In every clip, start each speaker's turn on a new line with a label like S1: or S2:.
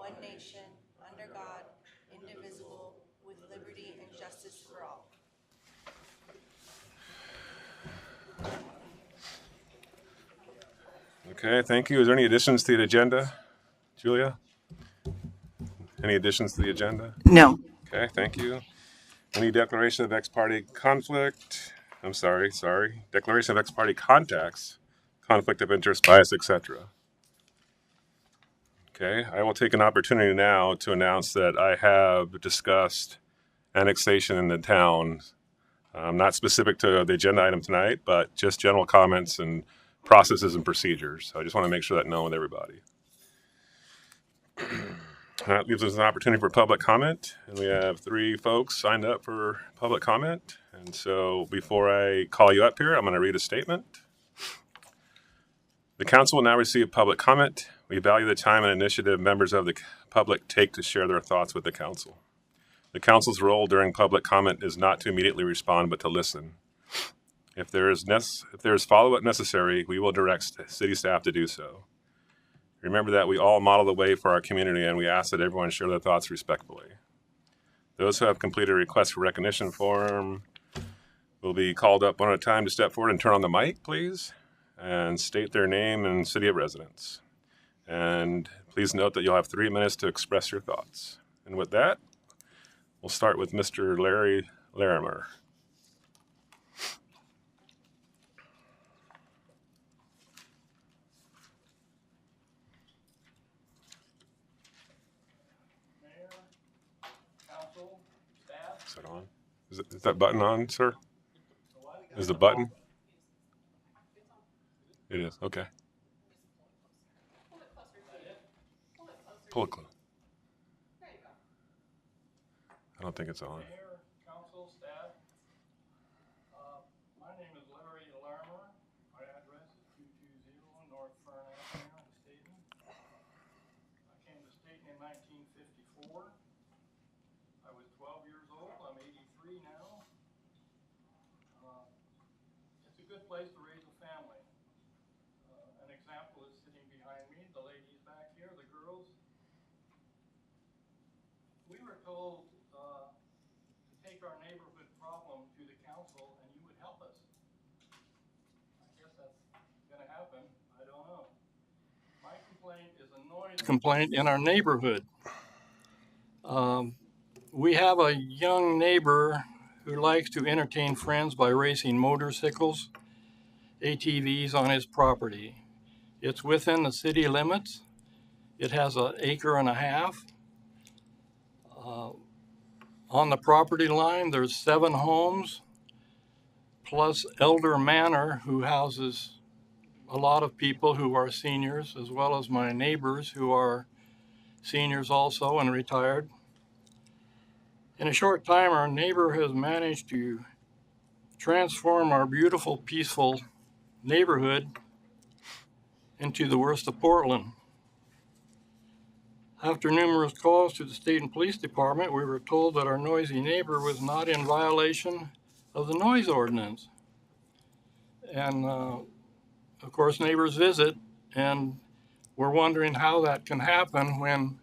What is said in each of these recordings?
S1: one nation, under God, indivisible, with liberty and justice for all.
S2: Okay, thank you. Is there any additions to the agenda, Julia? Any additions to the agenda?
S1: No.
S2: Okay, thank you. Any declaration of ex-parte conflict? Sorry. Declaration of ex-parte contacts, conflict of interest, bias, etc. Okay, I will take an opportunity now to announce that I have discussed annexation in the town, not specific to the agenda item tonight, but just general comments and processes and procedures. So I just want to make sure that known with everybody. That leaves us an opportunity for public comment, and we have 3 folks signed up for public comment. And so before I call you up here, I'm going to read a statement. The council will now receive public comment. We value the time and initiative members of the public take to share their thoughts with the council. The council's role during public comment is not to immediately respond, but to listen. If there is follow-up necessary, we will direct city staff to do so. Remember that we all model the way for our community, and we ask that everyone share their thoughts respectfully. Those who have completed a request for recognition form will be called up one at a time to step forward and turn on the mic, please, and state their name and city of residence. And please note that you'll have 3 minutes to express your thoughts. And with that, we'll start with Mr. Larry Larimer. Is that on? Is that button on, sir? Is the button? It is. Okay. Pull it close. I don't think it's on.
S3: Mayor, council, staff. My name is Larry Larimer. My address is 220 North Fern Avenue in Stayton. I came to Stayton in 1954. I was 12 years old. I'm 83 now. It's a good place to raise a family. An example is sitting behind me, the ladies back here, the girls. We were told to take our neighborhood problem to the council and you would help us. I guess that's going to happen. I don't know. My complaint is a noise complaint in our neighborhood. We have a young neighbor who likes to entertain friends by racing motorcycles, ATVs on his property. It's within the city limits. It has 1.5 acres. On the property line, there's 7 homes, plus Elder Manor, who houses a lot of people who are seniors, as well as my neighbors who are seniors also and retired. In a short time, our neighbor has managed to transform our beautiful, peaceful neighborhood into the worst of Portland. After numerous calls to the Stayton Police Department, we were told that our noisy neighbor was not in violation of the noise ordinance. And of course, neighbors visit, and we're wondering how that can happen when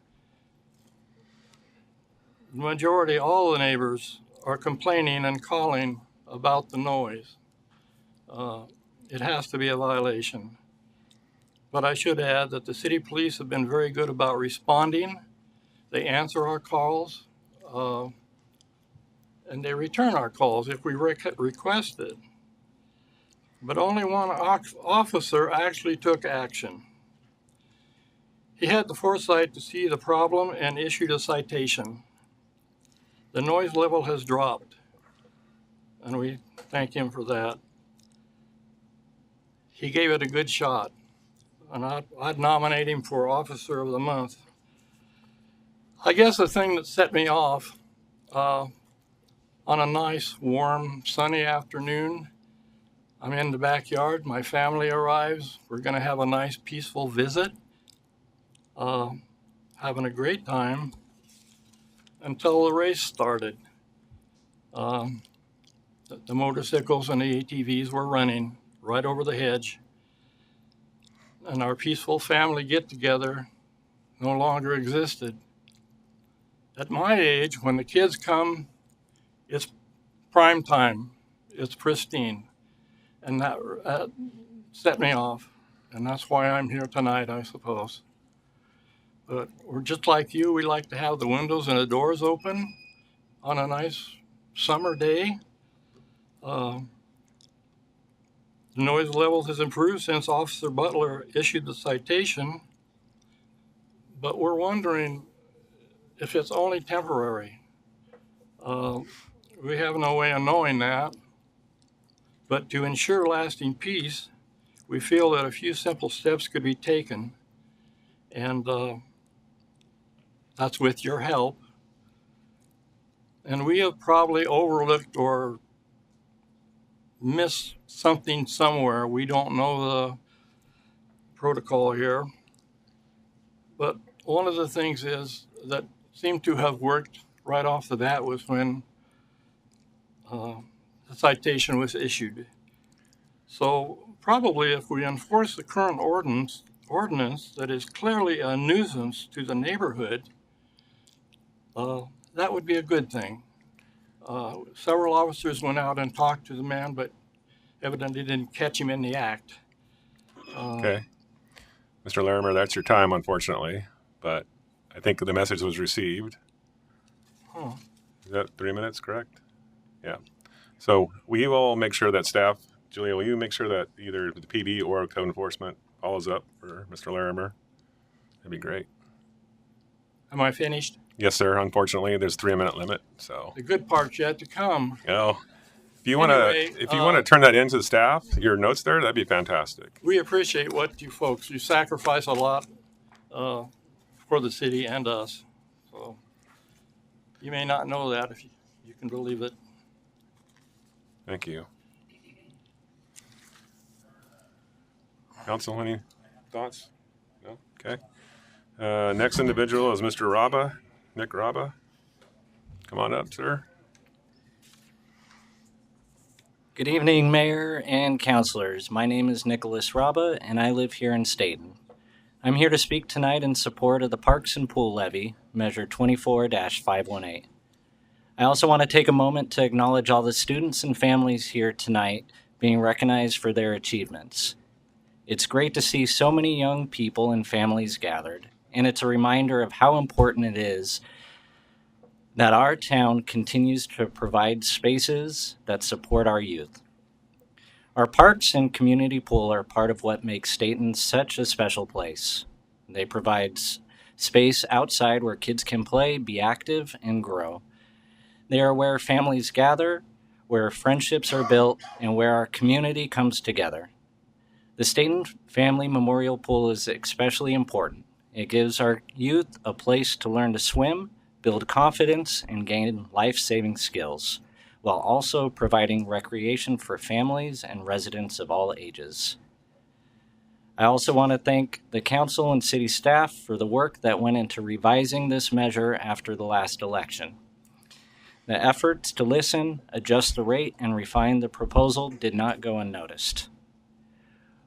S3: the majority, all the neighbors, are complaining and calling about the noise. It has to be a violation. But I should add that the city police have been very good about responding. They answer our calls, and they return our calls if we request it. But only one officer actually took action. He had the foresight to see the problem and issued a citation. The noise level has dropped, and we thank him for that. He gave it a good shot, and I'd nominate him for Officer of the Month. I guess the thing that set me off, on a nice, warm, sunny afternoon, I'm in the backyard, my family arrives, we're gonna have a nice, peaceful visit, having a great time, until the race started. The motorcycles and the ATVs were running right over the hedge. And our peaceful family get-together no longer existed. At my age, when the kids come, it's prime time, it's pristine, and that set me off, and that's why I'm here tonight, I suppose. But we're just like you, we like to have the windows and the doors open on a nice summer day. The noise level has improved since Officer Butler issued the citation, but we're wondering if it's only temporary. We have no way of knowing that, but to ensure lasting peace, we feel that a few simple steps could be taken, and that's with your help. And we have probably overlooked or missed something somewhere. We don't know the protocol here. But one of the things is that seemed to have worked right off the bat was when the citation was issued. So probably if we enforce the current ordinance that is clearly a nuisance to the neighborhood, that would be a good thing. Several officers went out and talked to the man, but evidently didn't catch him in the act.
S2: Okay. Mr. Larimer, that's your time, unfortunately, but I think the message was received. Is that 3 minutes, correct? Yeah. So we will make sure that staff, Julia, will you make sure that either the PD or code enforcement follows up for Mr. Larimer? That'd be great.
S3: Am I finished?
S2: Yes, sir. Unfortunately, there's 3 minute limit. So,
S3: The good part's yet to come.
S2: you know, if you want to,
S3: Anyway,
S2: if you want to turn that into the staff, your notes there, that'd be fantastic.
S3: We appreciate what you folks, you sacrifice a lot for the city and us. So you may not know that if you can believe it.
S2: Thank you. Council, any thoughts? No? Okay. Next individual is Mr. Raba, Nick Raba. Come on up, sir.
S4: Good evening, Mayor and councilors. My name is Nicholas Raba, and I live here in Stayton. I'm here to speak tonight in support of the Parks and Pool Levy, Measure 24-518. I also want to take a moment to acknowledge all the students and families here tonight being recognized for their achievements. It's great to see so many young people and families gathered, and it's a reminder of how important it is that our town continues to provide spaces that support our youth. Our parks and community pool are part of what makes Stayton such a special place. They provide space outside where kids can play, be active, and grow. They are where families gather, where friendships are built, and where our community comes together. The Stayton Family Memorial Pool is especially important. It gives our youth a place to learn to swim, build confidence, and gain life-saving skills, while also providing recreation for families and residents of all ages. I also want to thank the council and city staff for the work that went into revising this measure after the last election. The efforts to listen, adjust the rate, and refine the proposal did not go unnoticed.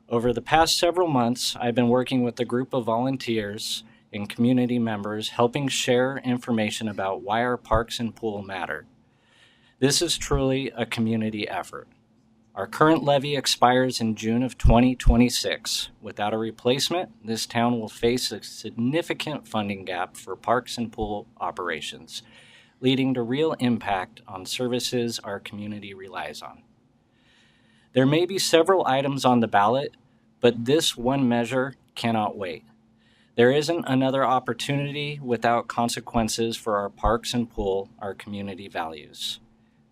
S4: Over the past several months, I've been working with a group of volunteers and community members helping share information about why our parks and pool matter. This is truly a community effort. Our current levy expires in June of 2026. Without a replacement, this town will face a significant funding gap for parks and pool operations, leading to real impact on services our community relies on. There may be several items on the ballot, but this one measure cannot wait. There isn't another opportunity without consequences for our parks and pool our community values.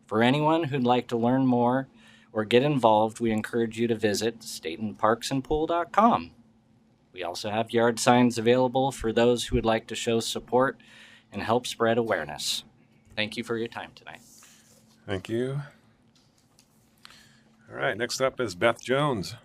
S4: For anyone who'd like to learn more or get involved, we encourage you to visit StaytonParksandPool.com. We also have yard signs available for those who would like to show support and help spread awareness. Thank you for your time tonight.
S2: Thank you. All right, next up is Beth Jones.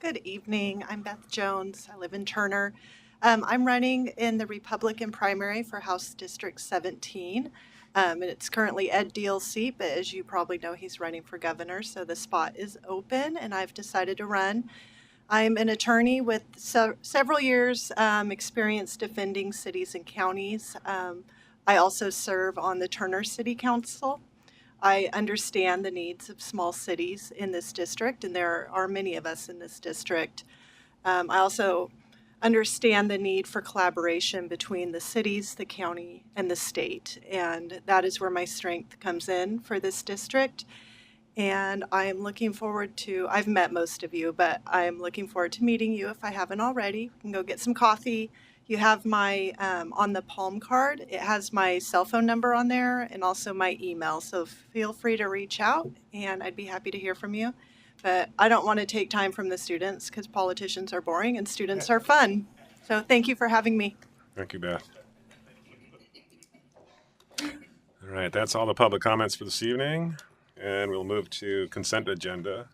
S5: Good evening. I'm Beth Jones. I live in Turner. I'm running in the Republican primary for House District 17. And it's currently Ed Deal's seat, but as you probably know, he's running for governor, so the spot is open, and I've decided to run. I'm an attorney with several years experience defending cities and counties. I also serve on the Turner City Council. I understand the needs of small cities in this district, and there are many of us in this district. I also understand the need for collaboration between the cities, the county, and the state, and that is where my strength comes in for this district. And I am looking forward to, I've met most of you, but I am looking forward to meeting you if I haven't already. We can go get some coffee. You have my, on the palm card, it has my cell phone number on there and also my email. So feel free to reach out and I'd be happy to hear from you. But I don't want to take time from the students because politicians are boring and students are fun. So thank you for having me.
S2: Thank you, Beth. All right, that's all the public comments for this evening. And we'll move to consent agenda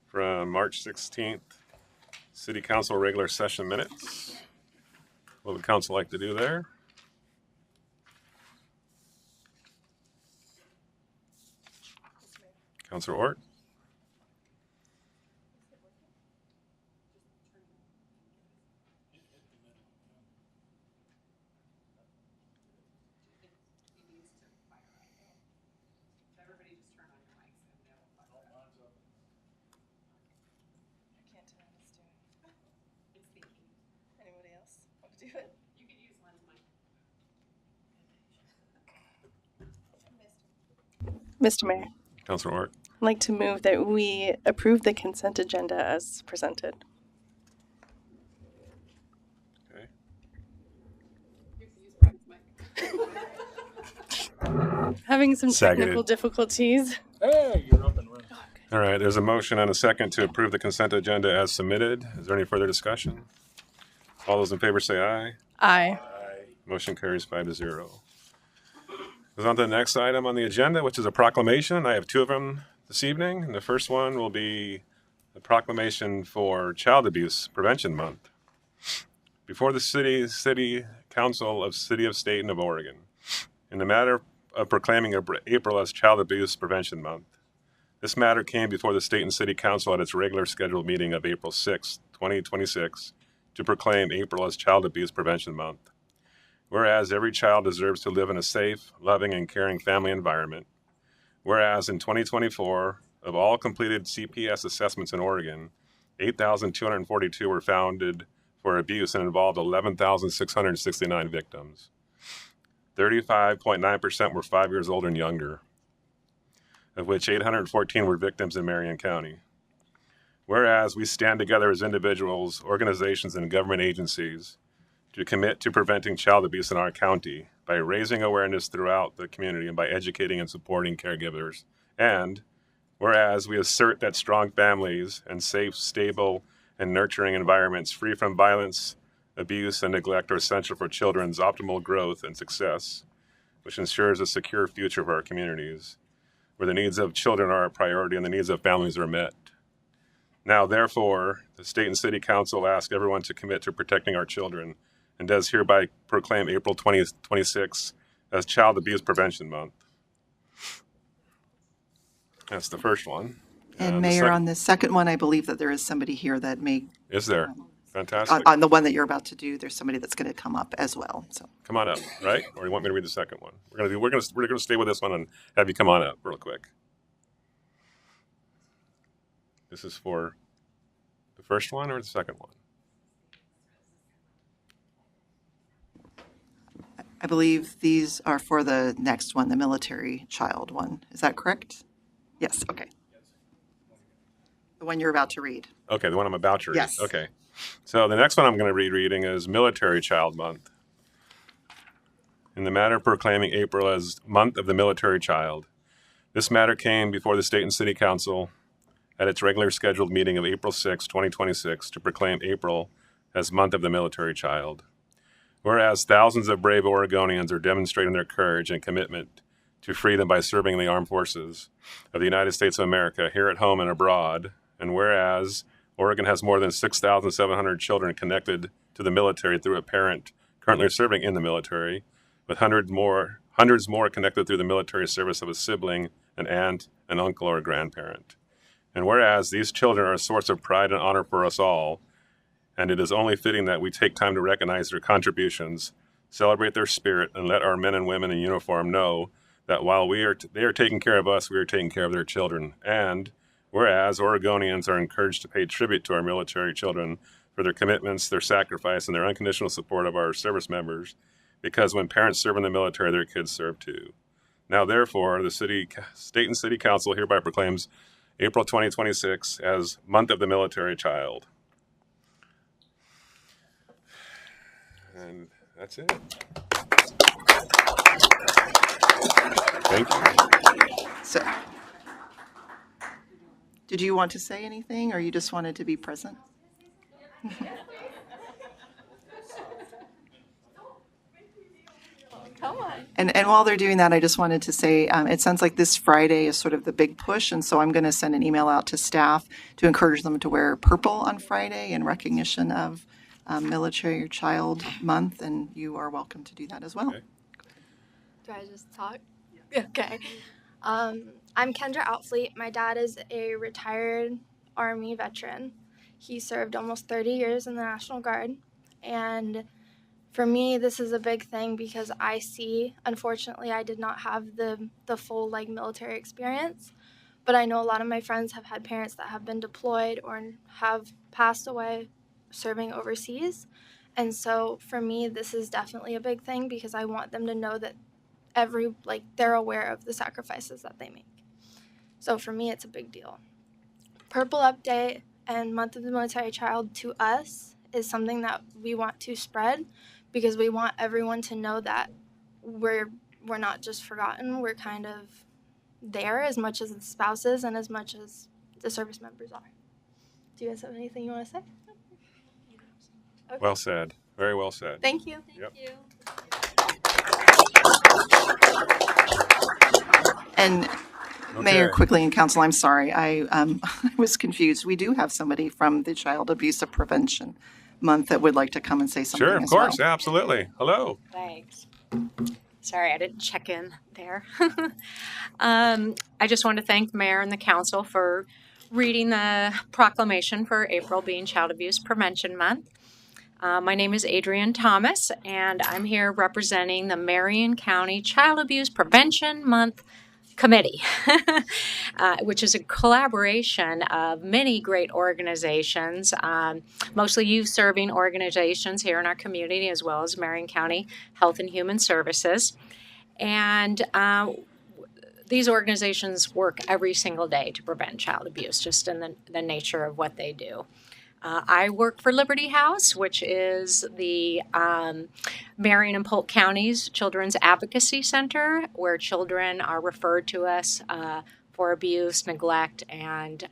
S2: from March 16th, City Council regular session minutes. What would council like to do there? Councilor Ort?
S1: Anybody else want to do it? You could use one mic.
S6: Mr. Mayor,
S2: Councilor Ort?
S6: I'd like to move that we approve the consent agenda as presented.
S2: Okay.
S6: Having some
S2: Seconded.
S6: technical difficulties.
S3: Hey, you're up and running.
S2: All right, there's a motion and a second to approve the consent agenda as submitted. Is there any further discussion? All those in favor say aye.
S6: Aye.
S2: Motion carries 5-0. Goes on to the next item on the agenda, which is a proclamation. I have two of them this evening. And the first one will be the proclamation for Child Abuse Prevention Month. Before the City Council of City of Stayton of Oregon, in the matter of proclaiming April as Child Abuse Prevention Month. This matter came before the Stayton City Council at its regular scheduled meeting of April 6, 2026, to proclaim April as Child Abuse Prevention Month. Whereas every child deserves to live in a safe, loving, and caring family environment. Whereas in 2024, of all completed CPS assessments in Oregon, 8,242 were founded for abuse and involved 11,669 victims. 35.9% were 5 years old and younger, of which 814 were victims in Marion County. Whereas we stand together as individuals, organizations, and government agencies to commit to preventing child abuse in our county by raising awareness throughout the community and by educating and supporting caregivers. And whereas we assert that strong families and safe, stable, and nurturing environments free from violence, abuse, and neglect are essential for children's optimal growth and success, which ensures a secure future for our communities, where the needs of children are a priority and the needs of families are met. Now, therefore, the State and City Council asks everyone to commit to protecting our children and does hereby proclaim April 2026 as Child Abuse Prevention Month. That's the first one.
S7: And Mayor, on the second one, I believe that there is somebody here that may,
S2: Is there? Fantastic.
S7: on the one that you're about to do, there's somebody that's going to come up as well, so.
S2: Come on up, right? Or you want me to read the second one? We're gonna stay with this one and have you come on up real quick. This is for the first one or the second one?
S7: I believe these are for the next one, the military child one. Is that correct? Yes, okay. The one you're about to read.
S2: Okay, the one I'm about to read.
S7: Yes.
S2: Okay. So the next one I'm going to be reading is Military Child Month. In the matter of proclaiming April as Month of the Military Child, this matter came before the State and City Council at its regular scheduled meeting of April 6, 2026, to proclaim April as Month of the Military Child. Whereas thousands of brave Oregonians are demonstrating their courage and commitment to freedom by serving in the armed forces of the United States of America here at home and abroad, and whereas Oregon has more than 6,700 children connected to the military through a parent currently serving in the military, with hundreds more Hundreds more connected through the military service of a sibling, an aunt, an uncle, or a grandparent. And whereas these children are a source of pride and honor for us all, and it is only fitting that we take time to recognize their contributions, celebrate their spirit, and let our men and women in uniform know that while they are taking care of us, we are taking care of their children. And whereas Oregonians are encouraged to pay tribute to our military children for their commitments, their sacrifice, and their unconditional support of our service members, because when parents serve in the military, their kids serve too. Now, therefore, the Stayton City Council hereby proclaims April 2026 as Month of the Military Child. And that's it. Thank you.
S7: So, did you want to say anything, or you just wanted to be present?
S6: Come on.
S7: And while they're doing that, I just wanted to say, it sounds like this Friday is sort of the big push, and so I'm going to send an email out to staff to encourage them to wear purple on Friday in recognition of Military Child Month, and you are welcome to do that as well.
S2: Okay.
S8: Do I just talk? Okay. I'm Kendra Outfleet. My dad is a retired Army veteran. He served almost 30 years in the National Guard. And for me, this is a big thing because unfortunately, I did not have the full military experience. But I know a lot of my friends have had parents that have been deployed or have passed away serving overseas. And so for me, this is definitely a big thing because I want them to know that they're aware of the sacrifices that they make. So for me, it's a big deal. Purple Update and Month of the Military Child to us is something that we want to spread because we want everyone to know that we're not just forgotten. We're kind of there as much as the spouses and as much as the service members are. Do you guys have anything you want to say? Okay.
S2: Well said. Very well said.
S8: Thank you.
S2: Yep.
S8: you.
S7: And
S2: Okay.
S7: Mayor, quickly, and Council, I'm sorry, I was confused. We do have somebody from the Child Abuse Prevention Month that would like to come and say something
S2: Sure, of
S7: as
S2: course.
S7: well.
S2: Absolutely. Hello.
S9: Thanks. Sorry, I didn't check in there. I just want to thank the mayor and the council for reading the proclamation for April being Child Abuse Prevention Month. My name is Adrienne Thomas, and I'm here representing the Marion County Child Abuse Prevention Month Committee, which is a collaboration of many great organizations, mostly youth-serving organizations here in our community, as well as Marion County Health and Human Services. And these organizations work every single day to prevent child abuse, just in the nature of what they do. I work for Liberty House, which is the Marion and Polk County's Children's Advocacy Center, where children are referred to us for abuse, neglect, and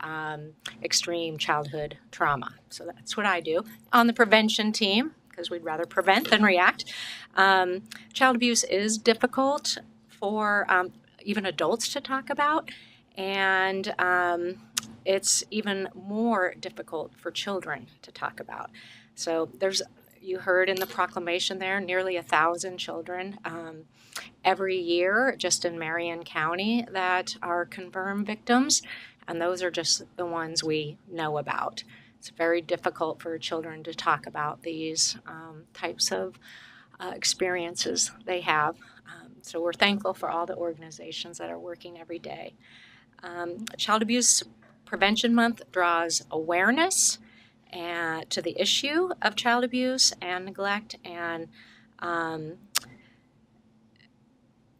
S9: extreme childhood trauma. So that's what I do. On the prevention team, because we'd rather prevent than react, child abuse is difficult for even adults to talk about, and it's even more difficult for children to talk about. So you heard in the proclamation there, nearly 1,000 children every year just in Marion County that are confirmed victims, and those are just the ones we know about. It's very difficult for children to talk about these types of experiences they have. So we're thankful for all the organizations that are working every day. Child Abuse Prevention Month draws awareness to the issue of child abuse and neglect, and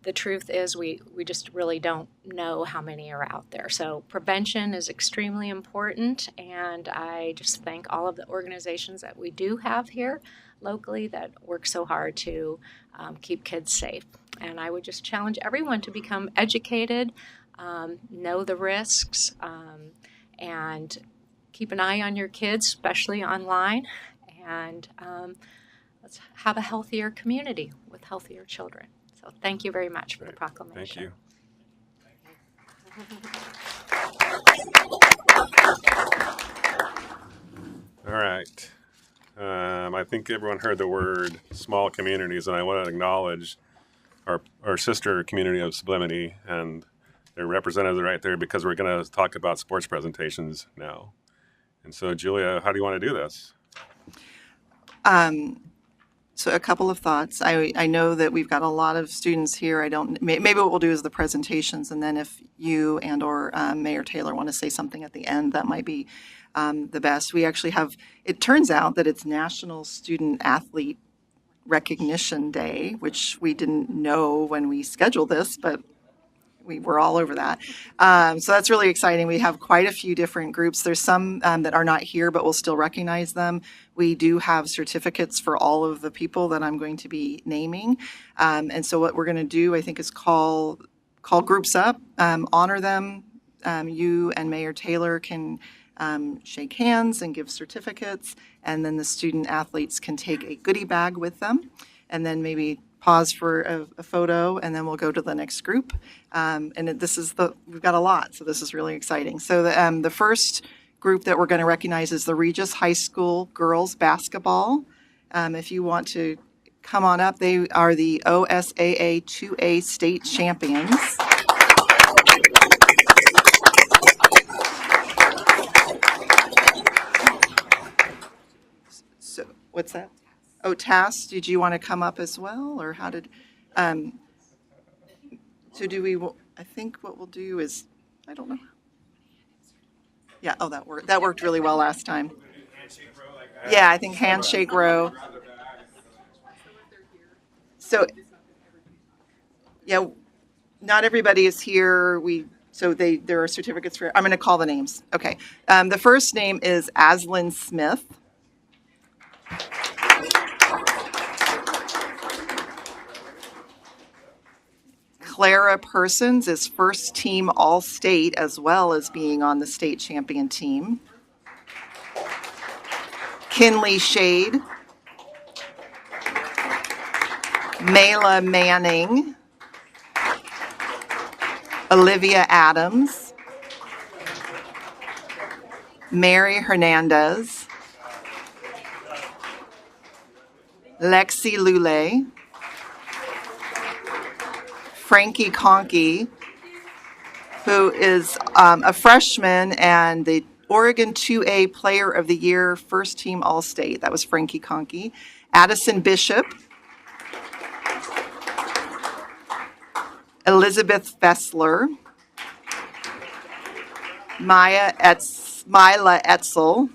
S9: the truth is we just really don't know how many are out there. So prevention is extremely important, and I just thank all of the organizations that we do have here locally that work so hard to keep kids safe. And I would just challenge everyone to become educated, know the risks, and keep an eye on your kids, especially online, and let's have a healthier community with healthier children. So thank you very much for the proclamation.
S2: Thank you. All right. I think everyone heard the word small communities, and I want to acknowledge our sister community of Sublimity, and their representatives are right there because we're going to talk about sports presentations now. And so, Julia, how do you want to do this?
S7: So a couple of thoughts. I know that we've got a lot of students here. Maybe what we'll do is the presentations, and then if you and or Mayor Taylor want to say something at the end, that might be the best. We actually have, it turns out that it's National Student Athlete Recognition Day, which we didn't know when we scheduled this, but we were all over that. So that's really exciting. We have quite a few different groups. There's some that are not here, but we'll still recognize them. We do have certificates for all of the people that I'm going to be naming. And so what we're going to do, I think, is call groups up, honor them. You and Mayor Taylor can shake hands and give certificates, and then the student athletes can take a goodie bag with them, and then maybe pause for a photo, and then we'll go to the next group. We've got a lot, so this is really exciting. So the first group that we're going to recognize is the Regis High School girls basketball. If you want to come on up, they are the OSAA 2A state champions. So what's that? Oh, Tass, did you want to come up as well, or how did? I think what we'll do is, I don't know. Yeah. Oh, that worked. That worked really well last time. Yeah, I think handshake row. So, yeah, not everybody is here. There are certificates for. I'm going to call the names. Okay. The first name is Aslyn Smith. Clara Persons is first team All-State as well as being on the state champion team. Kinley Shade. Mayla Manning. Olivia Adams. Mary Hernandez. Lexi Lule. Frankie Conkey, who is a freshman and the Oregon 2A Player of the Year, first team All-State. That was Frankie Conkey. Addison Bishop. Elizabeth Fessler. Mila Etzel.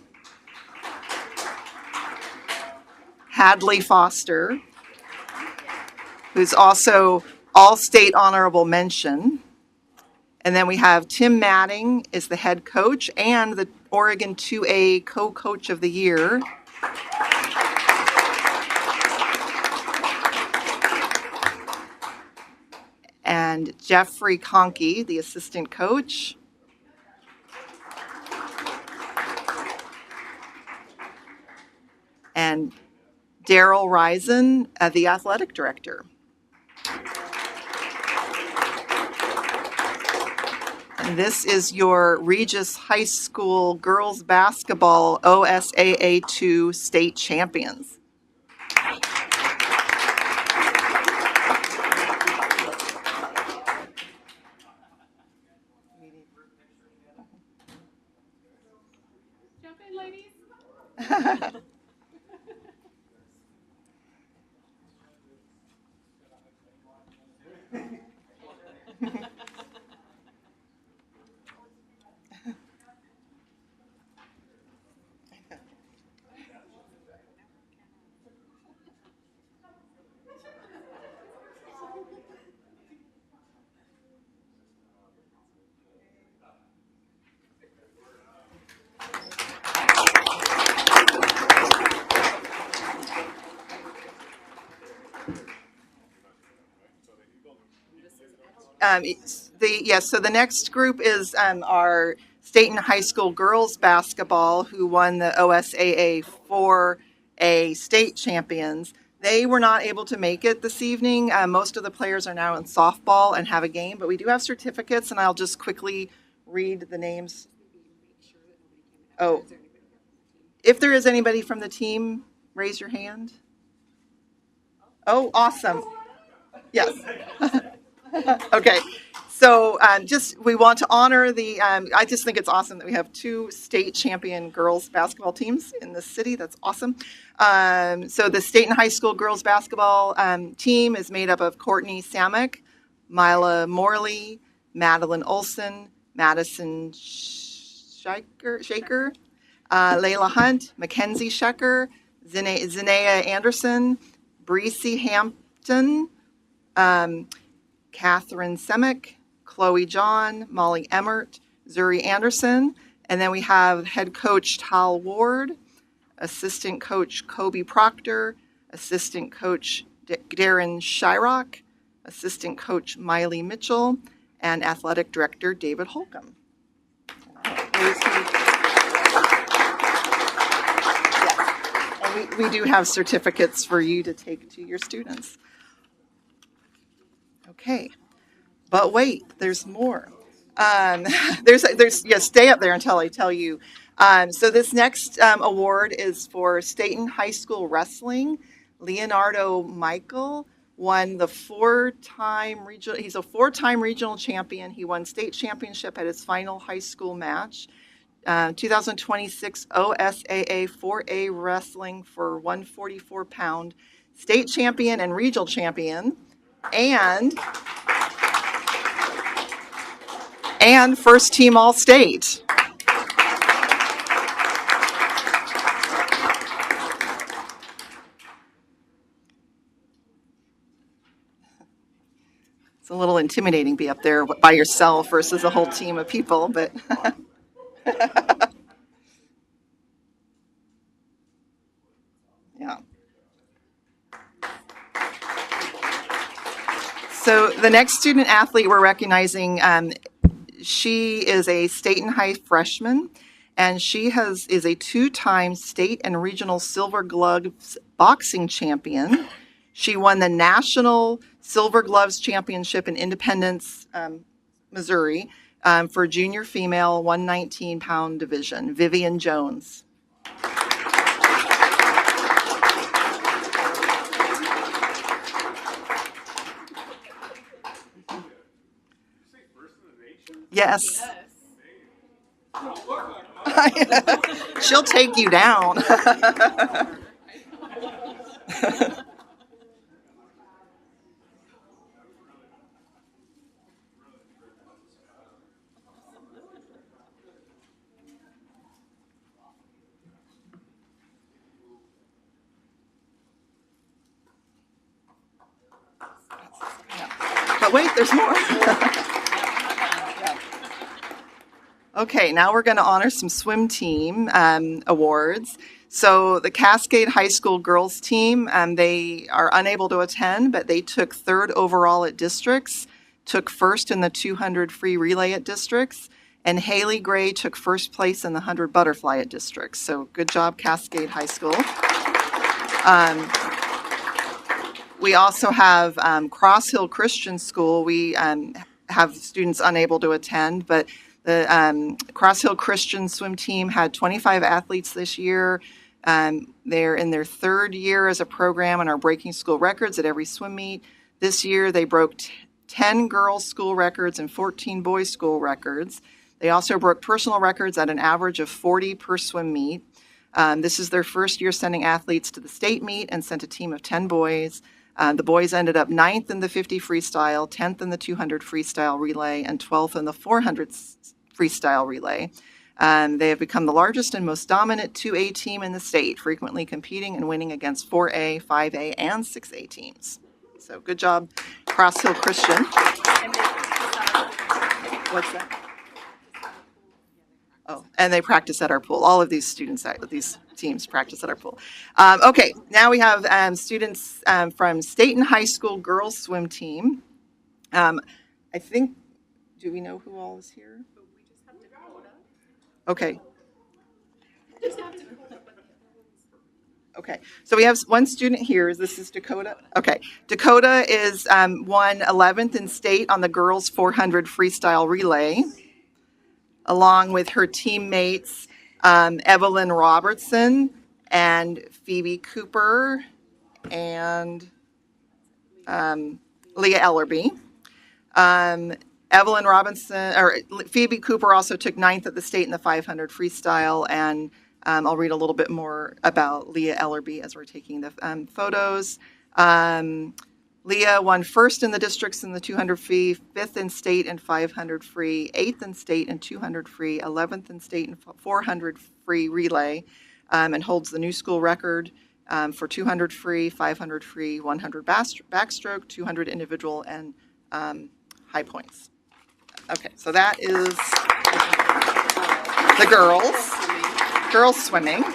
S7: Hadley Foster, who's also All-State honorable mention. And then we have Tim Matting is the head coach and the Oregon 2A co-coach of the year. And Jeffrey Conkey, the assistant coach. And Daryl Risen, the athletic director. And this is your Regis High School girls basketball OSAA 2 state champions.
S10: Jump in, ladies.
S7: So the next group is our Stayton High School girls basketball, who won the OSAA 4A state champions. They were not able to make it this evening. Most of the players are now in softball and have a game, but we do have certificates, and I'll just quickly read the names. Oh, if there is anybody from the team, raise your hand. Oh, awesome. Yes. Okay. So we want to honor I just think it's awesome that we have 2 state champion girls basketball teams in the city. That's awesome. So the Stayton High School girls basketball team is made up of Courtney Samick, Mila Morley, Madeline Olson, Madison Shaker, Layla Hunt, Mackenzie Shecker, Zinea Anderson, Breesy Hampton, Catherine Semick, Chloe John, Molly Emmert, Zuri Anderson, and then we have head coach Tal Ward, assistant coach Kobe Proctor, assistant coach Darren Shyrock, assistant coach Miley Mitchell, and athletic director David Holcomb. And we do have certificates for you to take to your students. Okay, but wait, there's more. Stay up there until I tell you. So this next award is for Stayton High School Wrestling. Leonardo Michael won the 4-time regional. He's a 4-time regional champion. He won state championship at his final high school match. 2026 OSAA 4A Wrestling for 144-pound state champion and regional champion, and first team All-State. It's a little intimidating to be up there by yourself versus a whole team of people, but yeah. So the next student athlete we're recognizing, she is a Stayton High freshman, and she is a 2-time state and regional Silver Gloves boxing champion. She won the National Silver Gloves Championship in Independence, Missouri, for junior female 119-pound division. Vivian Jones. Yes. She'll take you down. But wait, there's more. Okay, now we're going to honor some swim team awards. So the Cascade High School girls team, they are unable to attend, but they took 3rd overall at districts, took 1st in the 200 free relay at districts, and Haley Gray took 1st place in the 100 butterfly at districts. So good job, Cascade High School. We also have Cross Hill Christian School. We have students unable to attend, but the Cross Hill Christian swim team had 25 athletes this year. They're in their 3rd year as a program and are breaking school records at every swim meet. This year, they broke 10 girls' school records and 14 boys' school records. They also broke personal records at an average of 40 per swim meet. This is their 1st year sending athletes to the state meet and sent a team of 10 boys. The boys ended up 9th in the 50 freestyle, 10th in the 200 freestyle relay, and 12th in the 400 freestyle relay. They have become the largest and most dominant 2A team in the state, frequently competing and winning against 4A, 5A, and 6A teams. So good job, Cross Hill Christian. What's that? Oh, and they practice at our pool. All of these teams practice at our pool. Okay, now we have students from Stayton High School girls swim team. I think, do we know who all is here? Okay. Okay, so we have one student here. This is Dakota. Okay, Dakota is won 11th in state on the girls 400 freestyle relay, along with her teammates Evelyn Robertson and Phoebe Cooper and Leah Ellerby. Evelyn Robinson, or Phoebe Cooper also took 9th at the state in the 500 freestyle, and I'll read a little bit more about Leah Ellerby as we're taking the photos. Leah won 1st in the districts in the 200 free, 5th in state in 500 free, 8th in state in 200 free, 11th in state in 400 free relay, and holds the new school record for 200 free, 500 free, 100 backstroke, 200 individual, and high points. Okay, so that is the girls swimming.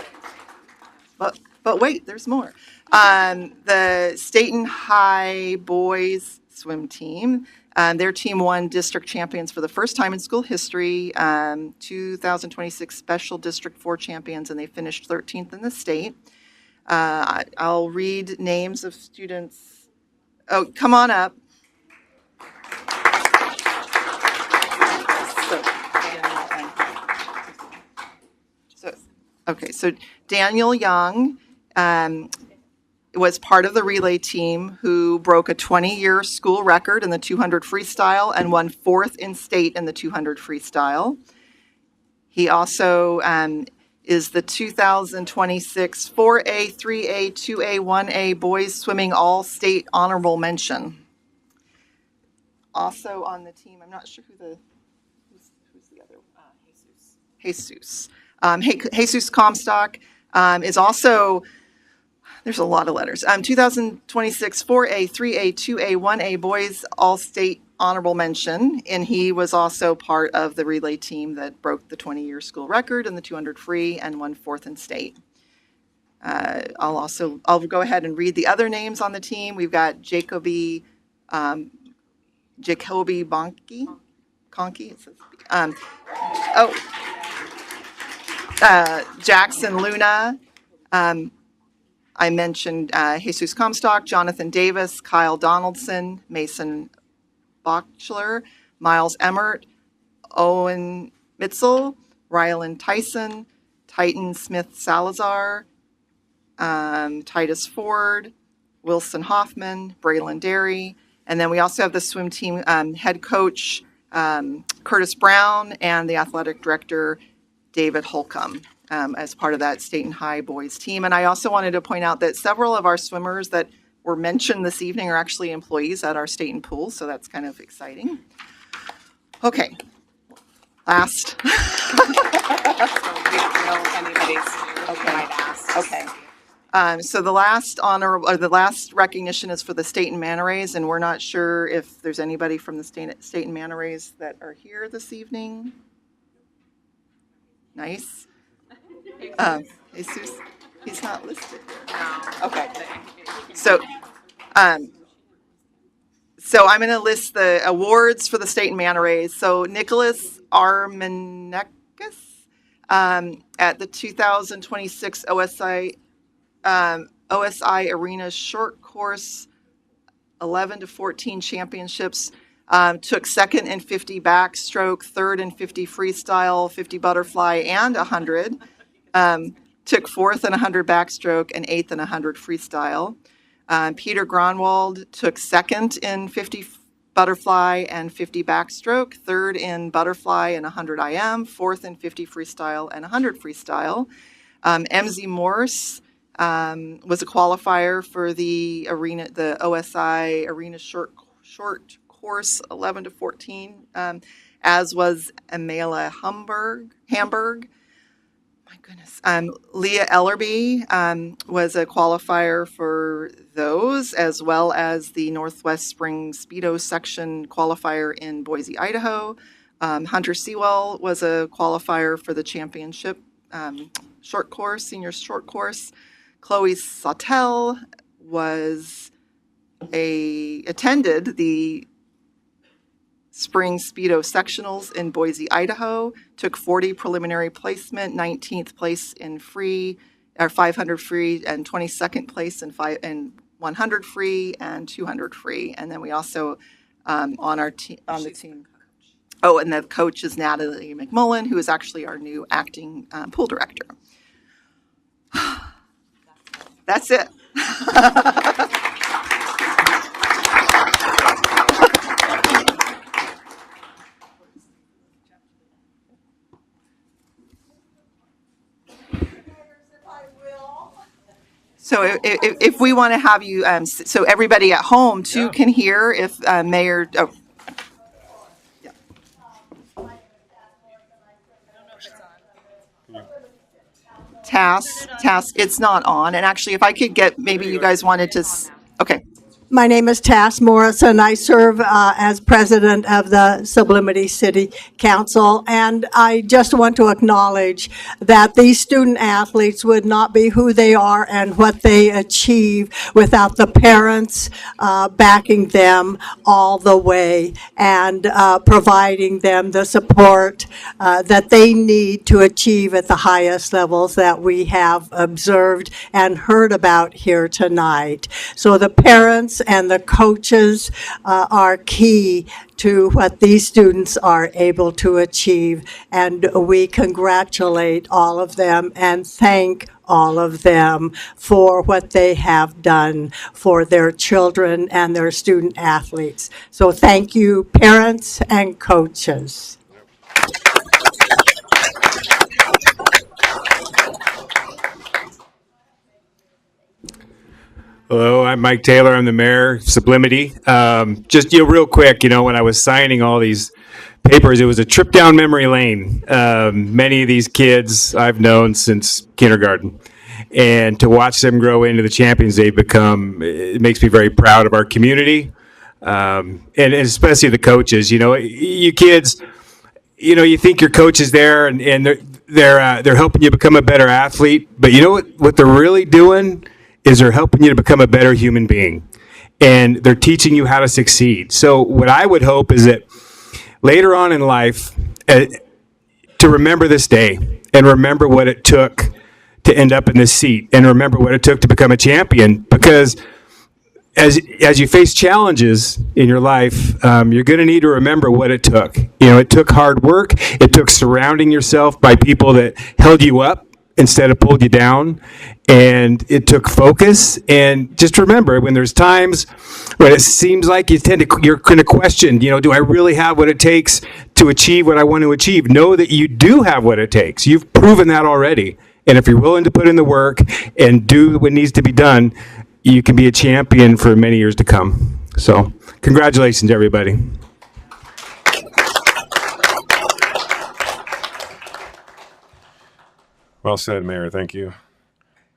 S7: But wait, there's more. The Stayton High boys swim team. Their team won district champions for the first time in school history, 2026 Special District 4 champions, and they finished 13th in the state. I'll read names of students. Oh, come on up. So Daniel Young was part of the relay team who broke a 20-year school record in the 200 freestyle and won 4th in state in the 200 freestyle. He also is the 2026 4A, 3A, 2A, 1A boys swimming all-state honorable mention. Also on the team, I'm not sure who's the other one. Jesus. Jesus Comstock is also, there's a lot of letters. 2026 4A, 3A, 2A, 1A boys all-state honorable mention, and he was also part of the relay team that broke the 20-year school record in the 200 free and won 4th in state. I'll go ahead and read the other names on the team. We've got Jacoby Bonke. Conky. It says, Jackson Luna. I mentioned Jesus Comstock, Jonathan Davis, Kyle Donaldson, Mason Bachler, Miles Emmert, Owen Mitzel, Rylan Tyson, Titan Smith Salazar, Titus Ford, Wilson Hoffman, Braylon Derry, and then we also have the swim team head coach Curtis Brown and the athletic director David Holcomb as part of that Stayton High boys team. And I also wanted to point out that several of our swimmers that were mentioned this evening are actually employees at our Stayton pool, so that's kind of exciting. Okay, last.
S11: So we don't know if anybody's new.
S7: Okay.
S11: Might ask.
S7: Okay. So the last honor, or the last recognition is for the Stayton Manta Rays, and we're not sure if there's anybody from the Stayton Manta Rays that are here this evening. Nice. Jesus, he's not listed here. Okay. So I'm going to list the awards for the Stayton Manta Rays. So Nicholas Armenekis at the 2026 OSI Arena Short Course 11 to 14 championships. Took 2nd in 50 backstroke, 3rd in 50 freestyle, 50 butterfly, and 100. Took 4th in 100 backstroke and 8th in 100 freestyle. Peter Gronwald took 2nd in 50 butterfly and 50 backstroke, 3rd in butterfly and 100 IM, 4th in 50 freestyle and 100 freestyle. MZ Morse was a qualifier for the OSI Arena Short Course 11 to 14, as was Amela Hamburg. My goodness. Leah Ellerby was a qualifier for those, as well as the Northwest Spring Speedo section qualifier in Boise, Idaho. Hunter Sewell was a qualifier for the championship short course, senior short course. Chloe Sautel attended the Spring Speedo sectionals in Boise, Idaho, took 40 preliminary placement, 19th place in 500 free, and 22nd place in 100 free and 200 free. And then we also on the team. Oh, and the coach is Natalie McMullen, who is actually our new acting pool director. That's it. So if we want to have you, so everybody at home too can hear if Mayor, Task, it's not on. And actually, if I could get, maybe you guys wanted to, okay.
S12: My name is Tass Morrison. I serve as president of the Sublimity City Council, and I just want to acknowledge that these student athletes would not be who they are and what they achieve without the parents backing them all the way and providing them the support that they need to achieve at the highest levels that we have observed and heard about here tonight. So the parents and the coaches are key to what these students are able to achieve. And we congratulate all of them and thank all of them for what they have done for their children and their student athletes. So thank you, parents and coaches.
S13: Hello, I'm Mike Taylor. I'm the mayor of Sublimity. Just real quick, when I was signing all these papers, it was a trip down memory lane. Many of these kids I've known since kindergarten, and to watch them grow into the champions they've become, it makes me very proud of our community, and especially the coaches. You kids, you think your coach is there, and they're helping you become a better athlete, but you know what they're really doing is they're helping you to become a better human being, and they're teaching you how to succeed. So what I would hope is that later on in life, to remember this day and remember what it took to end up in this seat and remember what it took to become a champion, because as you face challenges in your life, you're going to need to remember what it took. It took hard work. It took surrounding yourself by people that held you up instead of pulled you down, and it took focus. And just remember, when there's times when it seems like you're going to question, do I really have what it takes to achieve what I want to achieve? Know that you do have what it takes. You've proven that already. And if you're willing to put in the work and do what needs to be done, you can be a champion for many years to come. So congratulations, everybody.
S2: Well said, Mayor. Thank you.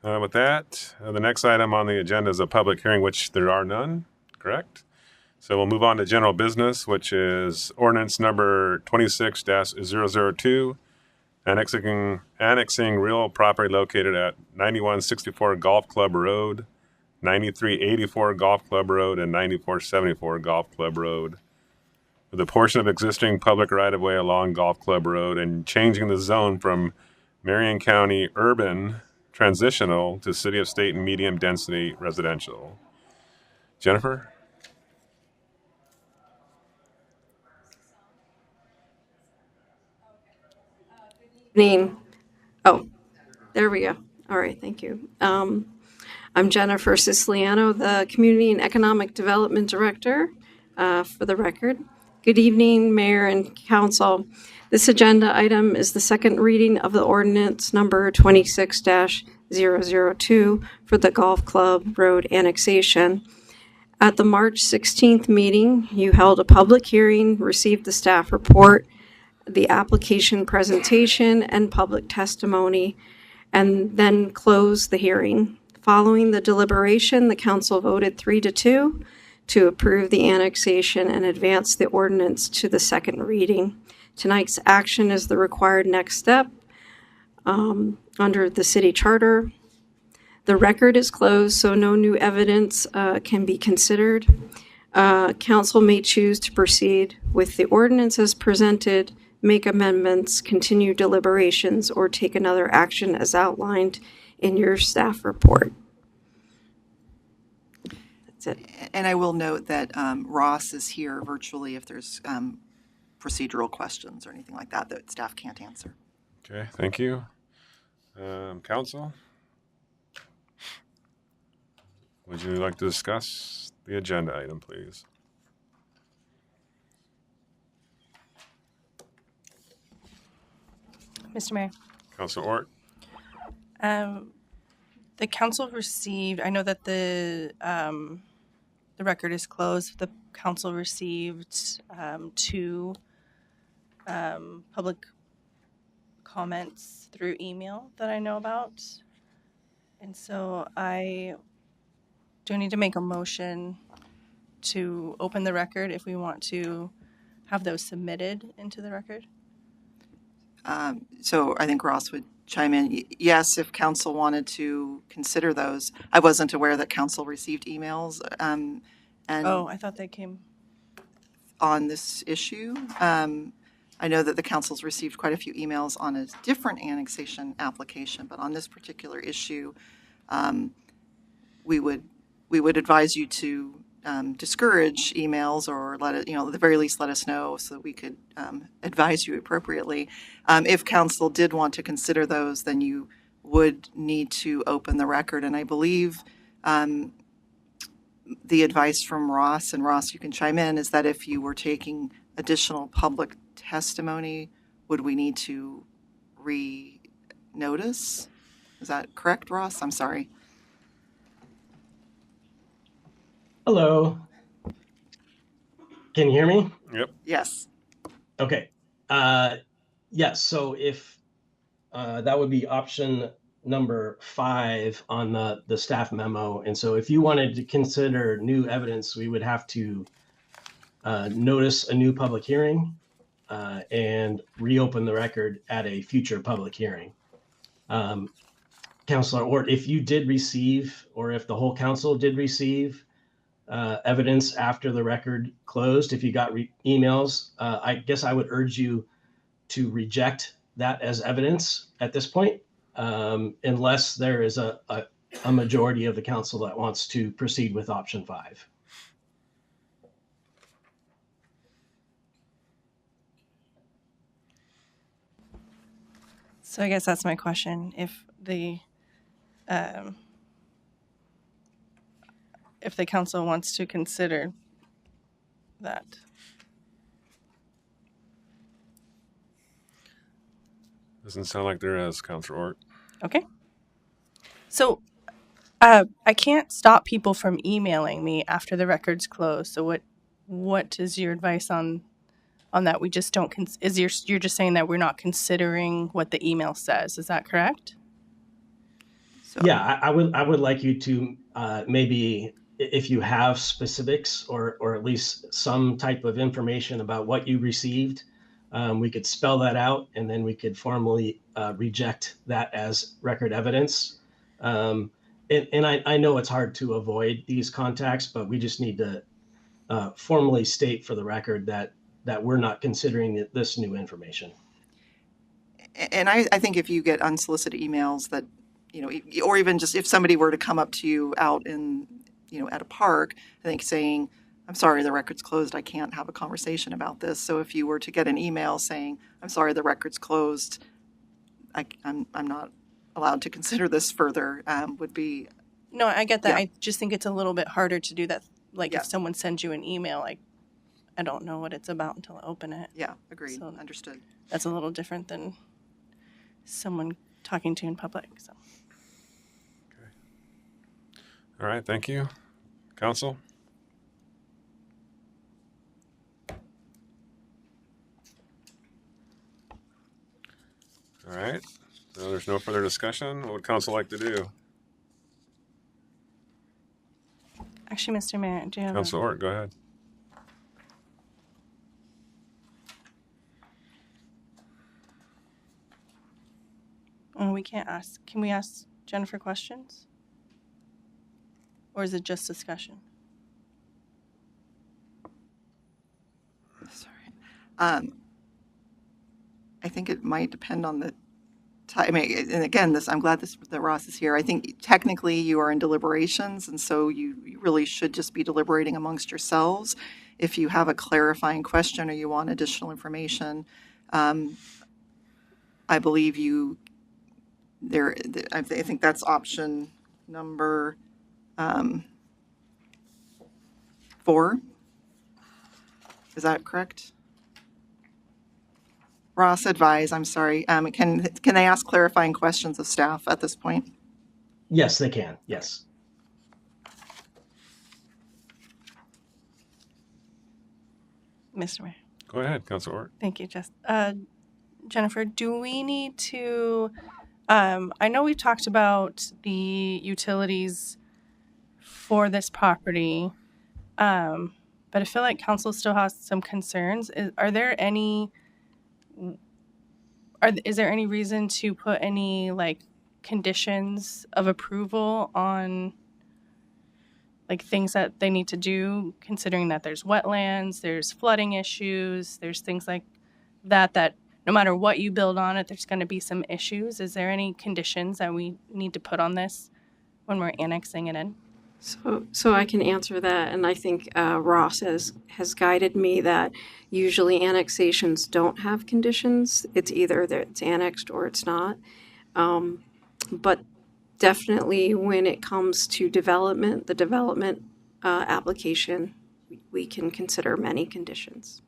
S2: With that, the next item on the agenda is a public hearing, which there are none, correct? So we'll move on to general business, which is ordinance number 26-002, annexing real property located at 9164 Golf Club Road, 9384 Golf Club Road, and 9474 Golf Club Road, with a portion of existing public right-of-way along Golf Club Road, and changing the zone from Marion County urban transitional to City of Stayton medium density residential. Jennifer?
S14: Evening. Oh, there we go. All right, thank you. I'm Jennifer Siciliano, the Community and Economic Development Director, for the record. Good evening, Mayor and Council. This agenda item is the second reading of the ordinance number 26-002 for the Golf Club Road annexation. At the March 16th meeting, you held a public hearing, received the staff report, the application presentation, and public testimony, and then closed the hearing. Following the deliberation, the council voted 3-2 to approve the annexation and advance the ordinance to the second reading. Tonight's action is the required next step under the city charter. The record is closed, so no new evidence can be considered. Council may choose to proceed with the ordinance as presented, make amendments, continue deliberations, or take another action as outlined in your staff report. That's it.
S7: And I will note that Ross is here virtually if there's procedural questions or anything like that that staff can't answer.
S2: Okay, thank you. Council? Would you like to discuss the agenda item, please?
S15: Mr. Mayor.
S2: Councilor Ort?
S1: The council received, I know that the record is closed. The council received two public comments through email that I know about. And so do I need to make a motion to open the record if we want to have those submitted into the record?
S7: So I think Ross would chime in. Yes, if council wanted to consider those. I wasn't aware that council received emails and
S1: Oh, I thought they came.
S7: on this issue. I know that the council's received quite a few emails on a different annexation application, but on this particular issue, we would advise you to discourage emails or let it, at the very least, let us know so that we could advise you appropriately. If council did want to consider those, then you would need to open the record. And I believe the advice from Ross, and Ross, you can chime in, is that if you were taking additional public testimony, would we need to re-notice? Is that correct, Ross? I'm sorry.
S15: Hello. Can you hear me?
S2: Yep.
S7: Yes.
S15: Okay. Yes. So if that would be option number 5 on the staff memo. And so if you wanted to consider new evidence, we would have to notice a new public hearing and reopen the record at a future public hearing. Councilor Ort, if you did receive, or if the whole council did receive evidence after the record closed, if you got emails, I guess I would urge you to reject that as evidence at this point, unless there is a majority of the council that wants to proceed with option 5.
S1: So I guess that's my question. If the council wants to consider that.
S2: Doesn't sound like there is, Councilor Ort.
S1: Okay. So I can't stop people from emailing me after the record's closed. So what is your advice on that? We just don't you're just saying that we're not considering what the email says. Is that correct?
S7: So.
S15: Yeah, I would like you to maybe, if you have specifics or at least some type of information about what you received, we could spell that out, and then we could formally reject that as record evidence. And I know it's hard to avoid these contacts, but we just need to formally state for the record that we're not considering this new information.
S7: And I think if you get unsolicited emails that, or even just if somebody were to come up to you out in, at a park, I think saying, I'm sorry, the record's closed, I can't have a conversation about this. So if you were to get an email saying, I'm sorry, the record's closed, I'm not allowed to consider this further, would be.
S1: No, I get that.
S7: Yeah.
S1: I just think it's a little bit harder to do that. Like if someone sends you an email, I don't know what it's about until I open it.
S7: Yeah, agreed.
S1: So
S7: Understood.
S1: That's a little different than someone talking to you in public. So.
S2: All right, thank you. Council? All right, so there's no further discussion. What would council like to do?
S1: Actually, Mr. Mayor, do you have
S2: Councilor Ort, go ahead.
S1: we can't ask. Can we ask Jennifer questions? Or is it just discussion?
S7: Sorry. I think it might depend on the time. And again, I'm glad that Ross is here. I think technically you are in deliberations, and so you really should just be deliberating amongst yourselves. If you have a clarifying question or you want additional information, I believe I think that's option number 4. Is that correct? Ross, advise. I'm sorry. Can they ask clarifying questions of staff at this point?
S15: Yes, they can. Yes.
S1: Mr. Mayor.
S2: Go ahead, Councilor Ort.
S1: Thank you, Jennifer. Do we need to? I know we've talked about the utilities for this property, but I feel like council still has some concerns. Is there any reason to put any like conditions of approval on like things that they need to do, considering that there's wetlands, there's flooding issues, there's things like that no matter what you build on it, there's going to be some issues? Is there any conditions that we need to put on this when we're annexing it in?
S14: So I can answer that, and I think Ross has guided me that usually annexations don't have conditions. It's either that it's annexed or it's not. But definitely when it comes to development, the development application, we can consider many conditions.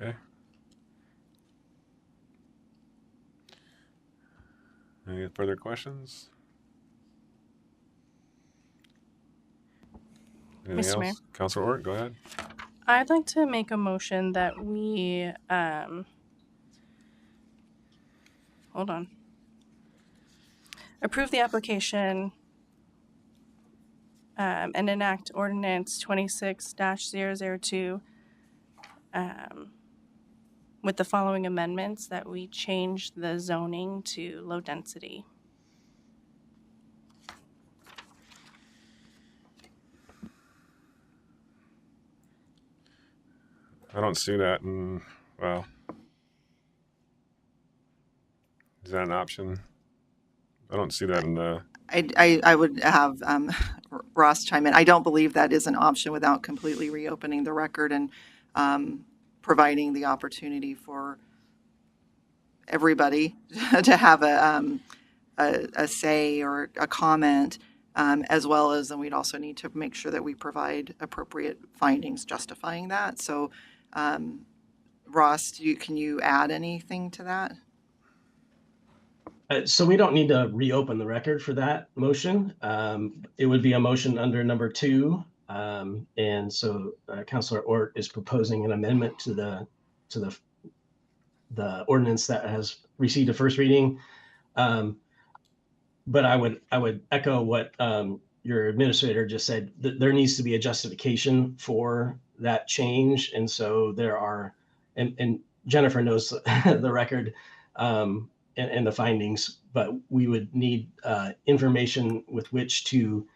S2: Okay. Any further questions? Anything
S1: Mr.
S2: else?
S1: Mayor?
S2: Councilor Ort, go ahead.
S1: I'd like to make a motion that we approve the application and enact ordinance 26-002 with the following amendments: that we change the zoning to low density.
S2: I don't see that. Well, is that an option? I don't see that in the.
S7: I would have Ross chime in. I don't believe that is an option without completely reopening the record and providing the opportunity for everybody to have a say or a comment, as well as, and we'd also need to make sure that we provide appropriate findings justifying that. So, Ross, can you add anything to that?
S15: So we don't need to reopen the record for that motion. It would be a motion under number 2. And so Councilor Ort is proposing an amendment to the ordinance that has received a first reading. But I would echo what your administrator just said, that there needs to be a justification for that change. And so there are, and Jennifer knows the record and the findings, but we would need information with which to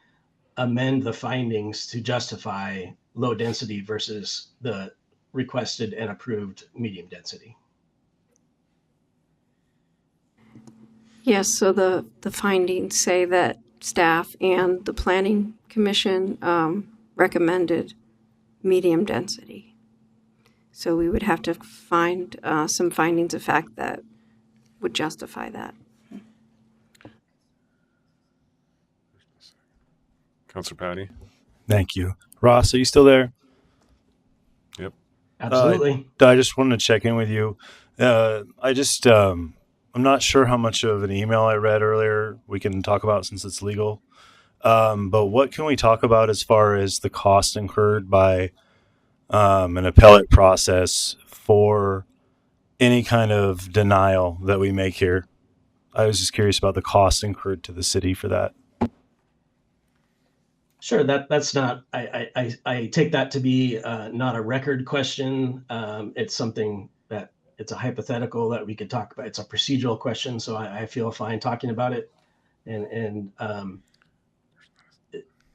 S15: amend the findings to justify low density versus the requested and approved medium density.
S14: Yes, so the findings say that staff and the planning commission recommended medium density. So we would have to find some findings of fact that would justify that.
S2: Councilor Patty.
S16: Thank you. Ross, are you still there?
S2: Yep.
S15: Absolutely.
S16: I just wanted to check in with you. I'm not sure how much of an email I read earlier we can talk about since it's legal. But what can we talk about as far as the cost incurred by an appellate process for any kind of denial that we make here? I was just curious about the cost incurred to the city for that.
S15: Sure, that's not, I take that to be not a record question. It's something that, it's a hypothetical that we could talk about. It's a procedural question, so I feel fine talking about it. And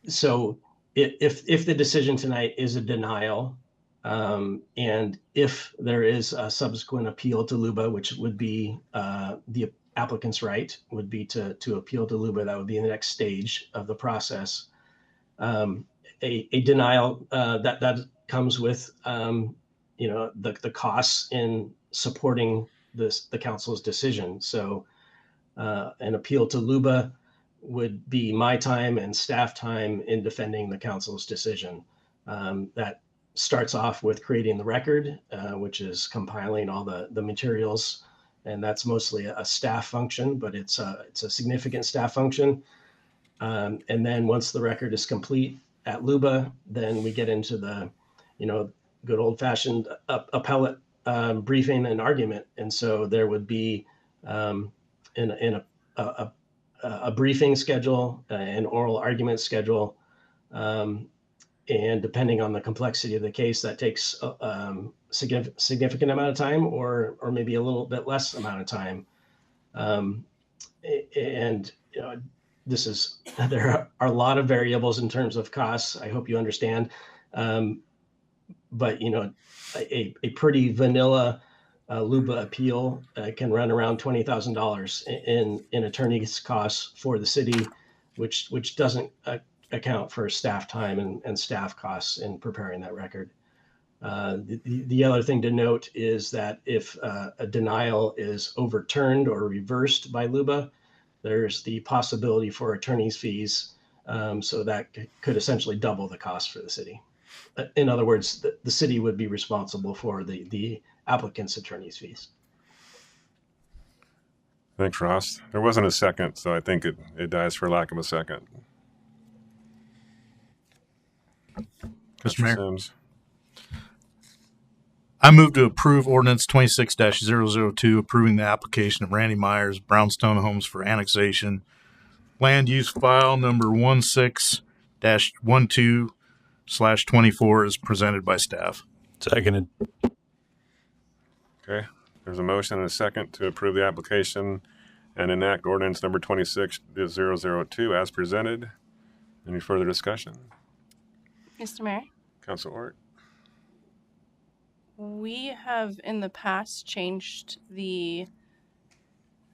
S15: so if the decision tonight is a denial, and if there is a subsequent appeal to LUBA, which would be the applicant's right, would be to appeal to LUBA, that would be the next stage of the process. A denial that comes with the costs in supporting the council's decision. So an appeal to LUBA would be my time and staff time in defending the council's decision. That starts off with creating the record, which is compiling all the materials, and that's mostly a staff function, but it's a significant staff function. And then once the record is complete at LUBA, then we get into the, good old fashioned appellate briefing and argument. And so there would be in a briefing schedule, an oral argument schedule, and depending on the complexity of the case, that takes significant amount of time, or maybe a little bit less amount of time. And this is, there are a lot of variables in terms of costs. I hope you understand. But a pretty vanilla LUBA appeal can run around $20,000 in attorney's costs for the city, which doesn't account for staff time and staff costs in preparing that record. The other thing to note is that if a denial is overturned or reversed by LUBA, there's the possibility for attorney's fees. So that could essentially double the cost for the city. In other words, the city would be responsible for the applicant's attorney's fees.
S2: Thanks, Ross. There wasn't a second, so I think it dies for lack of a second.
S17: Mr. Mayor,
S2: Sims.
S17: I move to approve ordinance 26-002, approving the application of Randy Myers Brownstone Homes for annexation. Land use file number 16-12/24 is presented by staff.
S16: Seconded.
S2: Okay. There's a motion and a second to approve the application and enact ordinance number 26-002 as presented. Any further discussion?
S1: Mr. Mayor?
S2: Council Ort?
S1: We have in the past changed the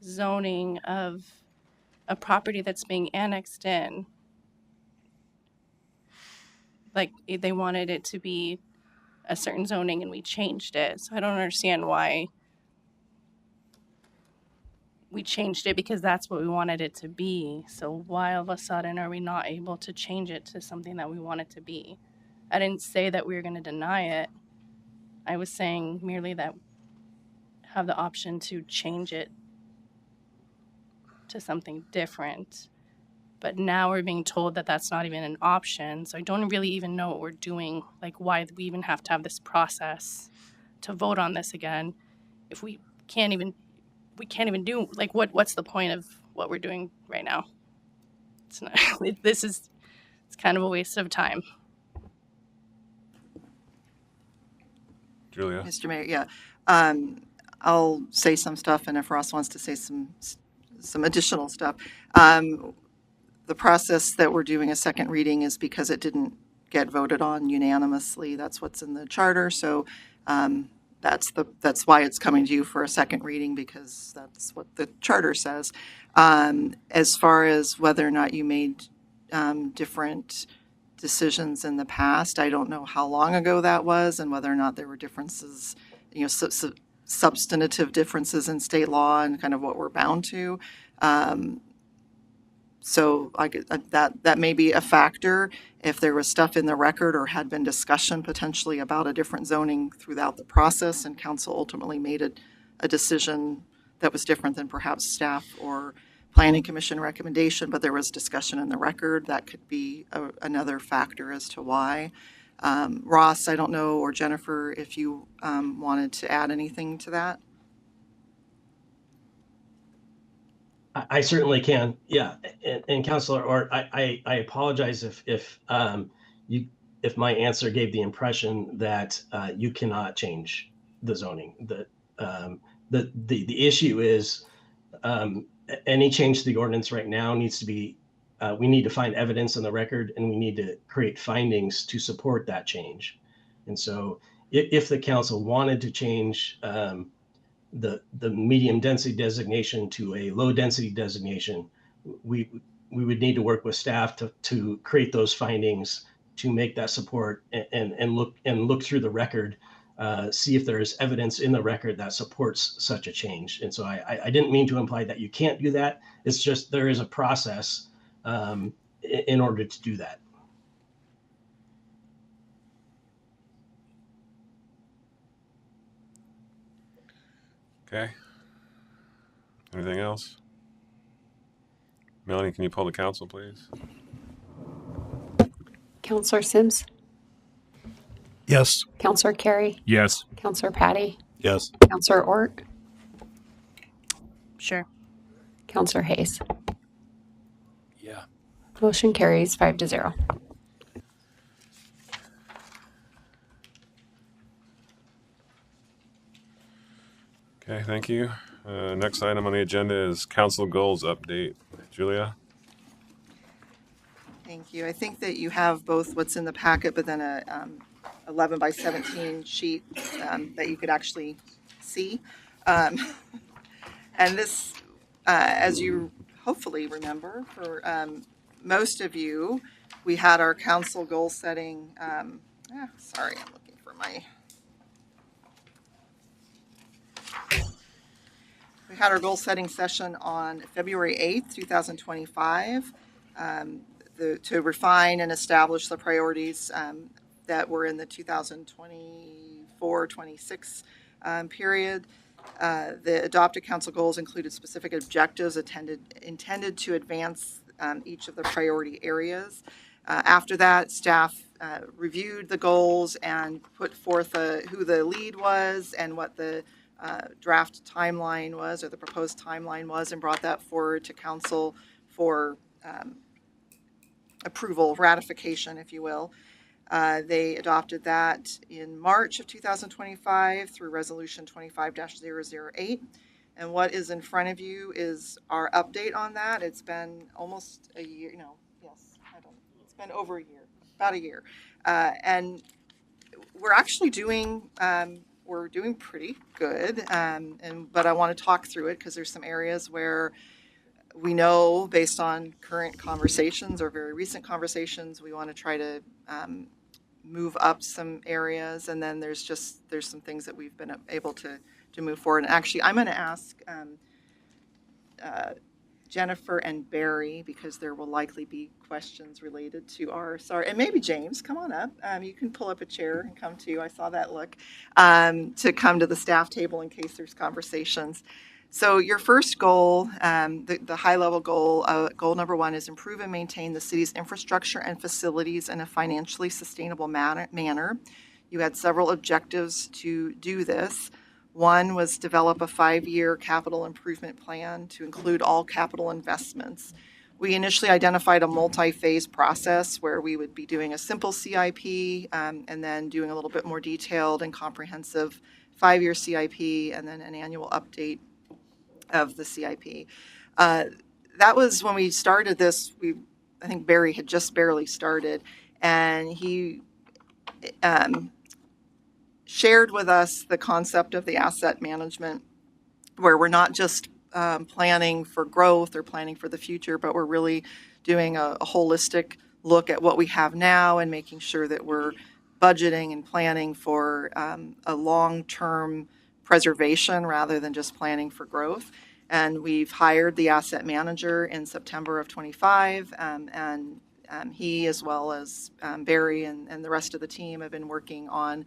S1: zoning of a property that's being annexed in. Like they wanted it to be a certain zoning and we changed it. So I don't understand why we changed it, because that's what we wanted it to be. So why all of a sudden are we not able to change it to something that we want it to be? I didn't say that we were going to deny it. I was saying merely that have the option to change it to something different. But now we're being told that that's not even an option. So I don't really even know what we're doing, like why we even have to have this process to vote on this again if we can't even do, like, what's the point of what we're doing right now? It's not, it's kind of a waste of time.
S2: Julia?
S7: Mr. Mayor, yeah. I'll say some stuff, and if Ross wants to say some additional stuff. The process that we're doing a second reading is because it didn't get voted on unanimously. That's what's in the charter. So that's why it's coming to you for a second reading, because that's what the charter says. As far as whether or not you made different decisions in the past, I don't know how long ago that was and whether or not there were differences, substantive differences in state law and kind of what we're bound to. So that may be a factor. If there was stuff in the record or had been discussion potentially about a different zoning throughout the process and council ultimately made a decision that was different than perhaps staff or planning commission recommendation, but there was discussion in the record, that could be another factor as to why. Ross, I don't know, or Jennifer, if you wanted to add anything to that.
S15: I certainly can. Yeah. And Councilor Ort, I apologize if my answer gave the impression that you cannot change the zoning. The issue is any change to the ordinance right now needs to be, we need to find evidence in the record, and we need to create findings to support that change. And so if the council wanted to change the medium density designation to a low density designation, we would need to work with staff to create those findings, to make that support and look through the record, see if there's evidence in the record that supports such a change. And so I didn't mean to imply that you can't do that. It's just there is a process in order to do that.
S2: Okay. Anything else? Melanie, can you pull the council, please?
S11: Counselor Sims,
S17: Yes.
S11: Counselor Carey,
S13: Yes.
S11: Counselor Patty,
S16: Yes.
S11: Counselor Ort,
S1: Sure.
S11: Counselor Hayes.
S13: Yeah.
S11: Motion carries 5-0.
S2: Okay, thank you. Next item on the agenda is council goals update. Julia?
S7: Thank you. I think that you have both what's in the packet, but then a 11 by 17 sheet that you could actually see. Um, and this, as you hopefully remember, for most of you, we had our council goal setting. Sorry, I'm looking for my. We had our goal setting session on February 8th, 2025. To refine and establish the priorities that were in the 2024-26 period. The adopted council goals included specific objectives intended to advance each of the priority areas. After that, staff reviewed the goals and put forth who the lead was and what the draft timeline was, or the proposed timeline was, and brought that forward to council for approval, ratification, if you will. They adopted that in March of 2025 through Resolution 25-008. And what is in front of you is our update on that. It's been almost a year, it's been over a year, about a year. And we're actually doing pretty good. But I want to talk through it because there's some areas where we know, based on current conversations or very recent conversations, we want to try to move up some areas, and then there's some things that we've been able to move forward. And actually, I'm going to ask Jennifer and Barry, because there will likely be questions related to and maybe James, come on up. You can pull up a chair and come to. I saw that look to come to the staff table in case there's conversations. So your first goal, the high-level goal, goal number 1 is improve and maintain the city's infrastructure and facilities in a financially sustainable manner. You had several objectives to do this. One was develop a 5-year capital improvement plan to include all capital investments. We initially identified a multi-phase process where we would be doing a simple CIP and then doing a little bit more detailed and comprehensive 5-year CIP and then an annual update of the CIP. That was when we started this. I think Barry had just barely started, and he shared with us the concept of the asset management, where we're not just planning for growth or planning for the future, but we're really doing a holistic look at what we have now and making sure that we're budgeting and planning for a long-term preservation rather than just planning for growth. And we've hired the asset manager in September of 25, and he, as well as Barry and the rest of the team, have been working on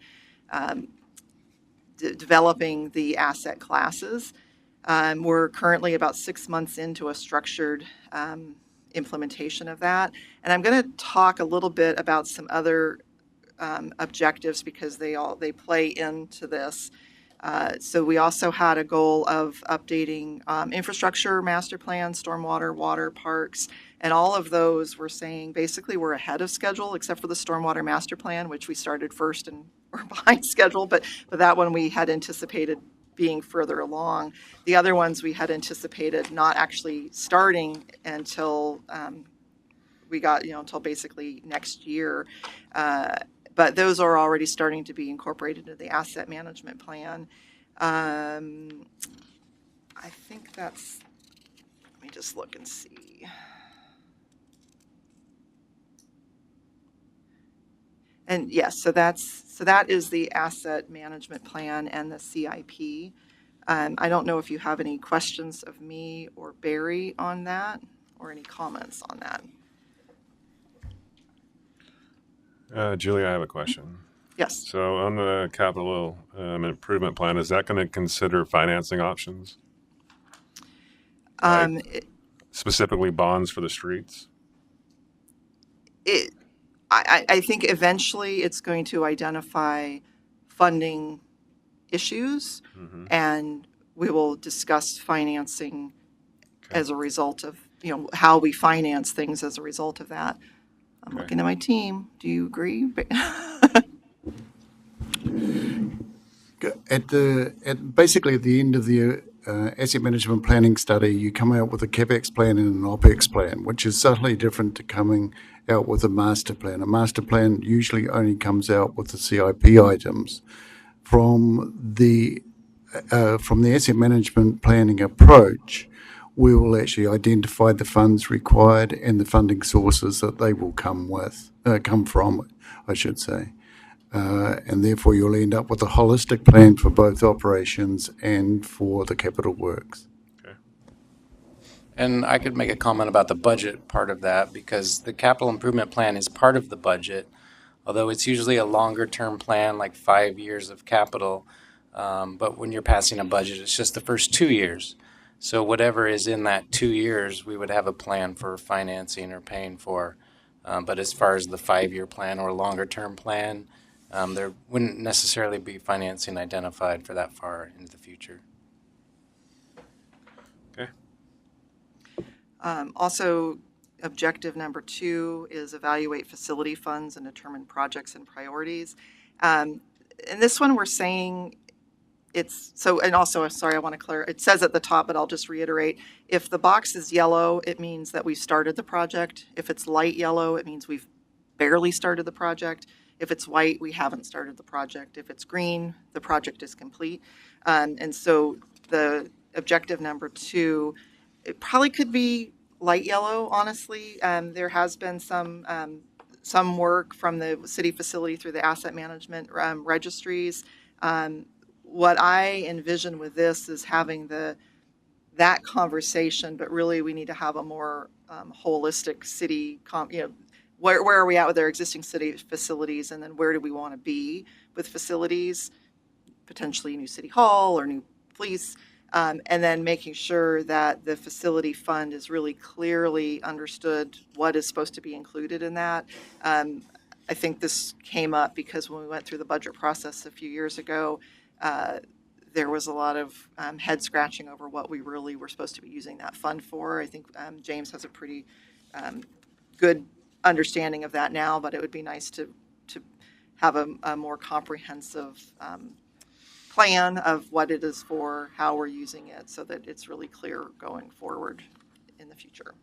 S7: developing the asset classes. We're currently about 6 months into a structured implementation of that. And I'm going to talk a little bit about some other objectives because they play into this. So we also had a goal of updating infrastructure, master plan, stormwater, water, parks, and all of those we're saying basically we're ahead of schedule, except for the stormwater master plan, which we started first and we're behind schedule. But with that one, we had anticipated being further along. The other ones we had anticipated not actually starting until we got, until basically next year. But those are already starting to be incorporated into the asset management plan. I think that's, let me just look and see. And yes, so that is the asset management plan and the CIP. I don't know if you have any questions of me or Barry on that, or any comments on that.
S2: Julie, I have a question.
S7: Yes.
S2: So on the capital improvement plan, is that going to consider financing options? Specifically bonds for the streets?
S7: I think eventually it's going to identify funding issues, and we will discuss financing as a result of, how we finance things as a result of that. I'm looking at my team. Do you agree?
S18: Basically at the end of the asset management planning study, you come out with a CapEx plan and an OpEx plan, which is subtly different to coming out with a master plan. A master plan usually only comes out with the CIP items. From the asset management planning approach, we will actually identify the funds required and the funding sources that they will come from, I should say. And therefore you'll end up with a holistic plan for both operations and for the capital works.
S2: Okay.
S4: And I could make a comment about the budget part of that, because the capital improvement plan is part of the budget, although it's usually a longer term plan, like 5 years of capital. But when you're passing a budget, it's just the first 2 years. So whatever is in that 2 years, we would have a plan for financing or paying for. But as far as the 5-year plan or longer term plan, there wouldn't necessarily be financing identified for that far into the future.
S2: Okay.
S7: Also, objective number 2 is evaluate facility funds and determine projects and priorities. In this one, we're saying it's so, and also, sorry, I want to clarify. It says at the top, but I'll just reiterate. If the box is yellow, it means that we've started the project. If it's light yellow, it means we've barely started the project. If it's white, we haven't started the project. If it's green, the project is complete. And so the objective number 2, it probably could be light yellow, honestly. There has been some work from the city facility through the asset management registries. What I envision with this is having that conversation, but really we need to have a more holistic city, where are we at with our existing city facilities, and then where do we want to be with facilities, potentially new city hall or new police, and then making sure that the facility fund is really clearly understood what is supposed to be included in that. I think this came up because when we went through the budget process a few years ago, there was a lot of head scratching over what we really were supposed to be using that fund for. I think James has a pretty good understanding of that now, but it would be nice to have a more comprehensive plan of what it is for, how we're using it, so that it's really clear going forward in the future.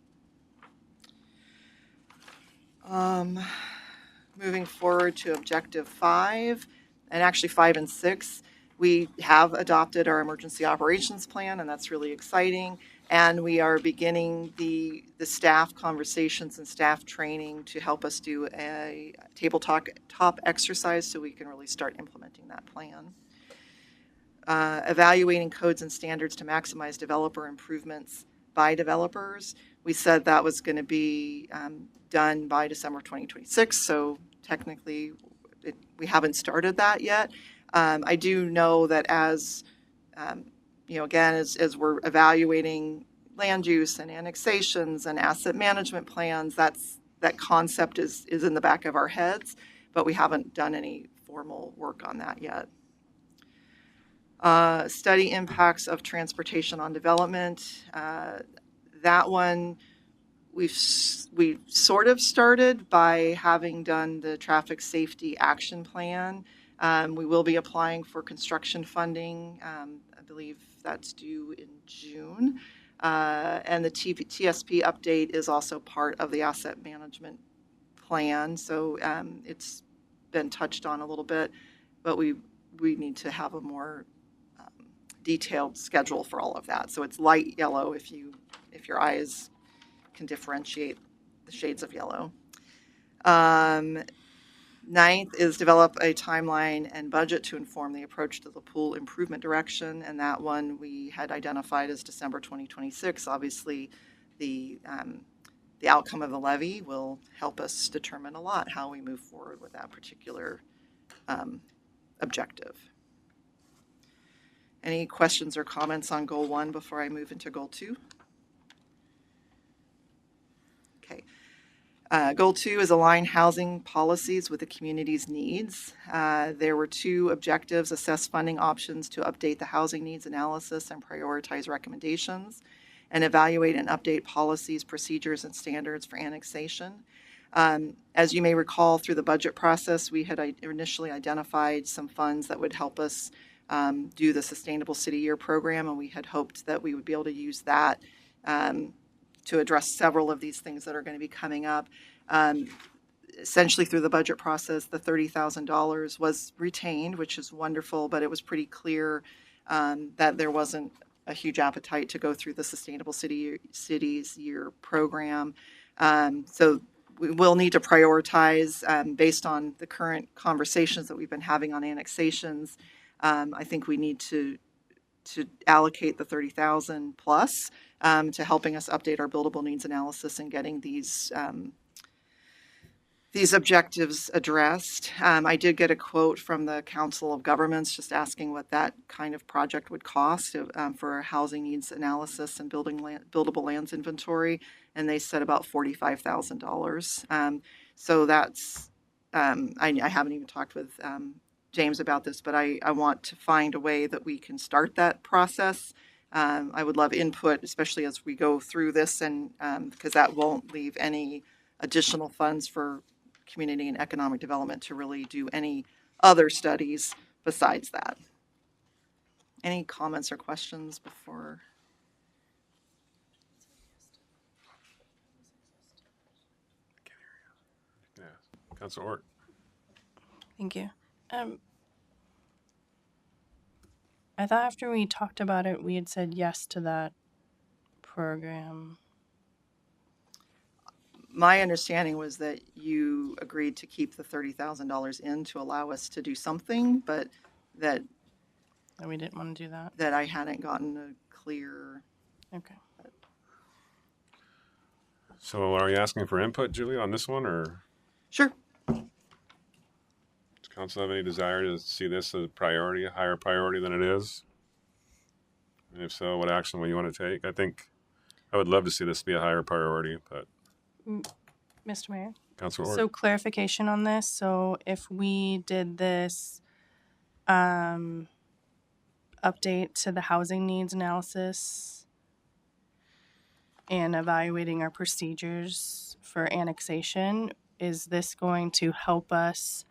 S7: Moving forward to objective 5, and actually 5 and 6, we have adopted our emergency operations plan, and that's really exciting. And we are beginning the staff conversations and staff training to help us do a tabletop exercise so we can really start implementing that plan. Evaluating codes and standards to maximize developer improvements by developers. We said that was going to be done by December 2026, so technically we haven't started that yet. I do know that as again, as we're evaluating land use and annexations and asset management plans, that concept is in the back of our heads, but we haven't done any formal work on that yet. Study impacts of transportation on development. That one, we sort of started by having done the traffic safety action plan. We will be applying for construction funding. I believe that's due in June. And the TSP update is also part of the asset management plan. So it's been touched on a little bit, but we need to have a more detailed schedule for all of that. So it's light yellow if your eyes can differentiate the shades of yellow. 9th is develop a timeline and budget to inform the approach to the pool improvement direction. And that one we had identified as December 2026. Obviously, the outcome of the levy will help us determine a lot how we move forward with that particular objective. Any questions or comments on goal 1 before I move into goal 2? Okay. Goal 2 is align housing policies with the community's needs. There were 2 objectives: assess funding options to update the housing needs analysis and prioritize recommendations, and evaluate and update policies, procedures, and standards for annexation. As you may recall, through the budget process, we had initially identified some funds that would help us do the Sustainable City Year program, and we had hoped that we would be able to use that to address several of these things that are going to be coming up. Essentially, through the budget process, the $30,000 was retained, which is wonderful, but it was pretty clear that there wasn't a huge appetite to go through the Sustainable Cities Year program. So we will need to prioritize based on the current conversations that we've been having on annexations. I think we need to allocate the 30,000 plus to helping us update our buildable needs analysis and getting these objectives addressed. I did get a quote from the Council of Governments just asking what that kind of project would cost for a housing needs analysis and buildable lands inventory, and they said about $45,000. So that's, I haven't even talked with James about this, but I want to find a way that we can start that process. I would love input, especially as we go through this, and because that won't leave any additional funds for community and economic development to really do any other studies besides that. Any comments or questions before?
S2: Yeah, Councilor Ort.
S1: Thank you. I thought after we talked about it, we had said yes to that program.
S7: My understanding was that you agreed to keep the $30,000 in to allow us to do something, but that
S1: we didn't want to do that.
S7: That I hadn't gotten a clear.
S1: Okay.
S2: So are you asking for input, Julie, on this one, or?
S7: Sure.
S2: Does council have any desire to see this as a priority, a higher priority than it is? And if so, what action will you want to take? I think I would love to see this be a higher priority, but.
S1: Mr. Mayor?
S2: Councilor Ort.
S1: So clarification on this. So if we did this update to the housing needs analysis and evaluating our procedures for annexation, is this going to help us,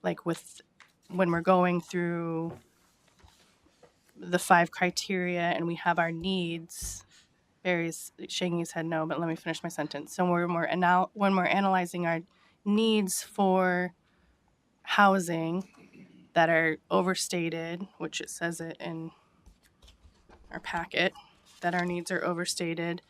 S1: like with when we're going through the 5 criteria and we have our needs? Barry's shaking his head no, but let me finish my sentence. So when we're analyzing our needs for housing that are overstated, which it says it in our packet, that our needs are overstated,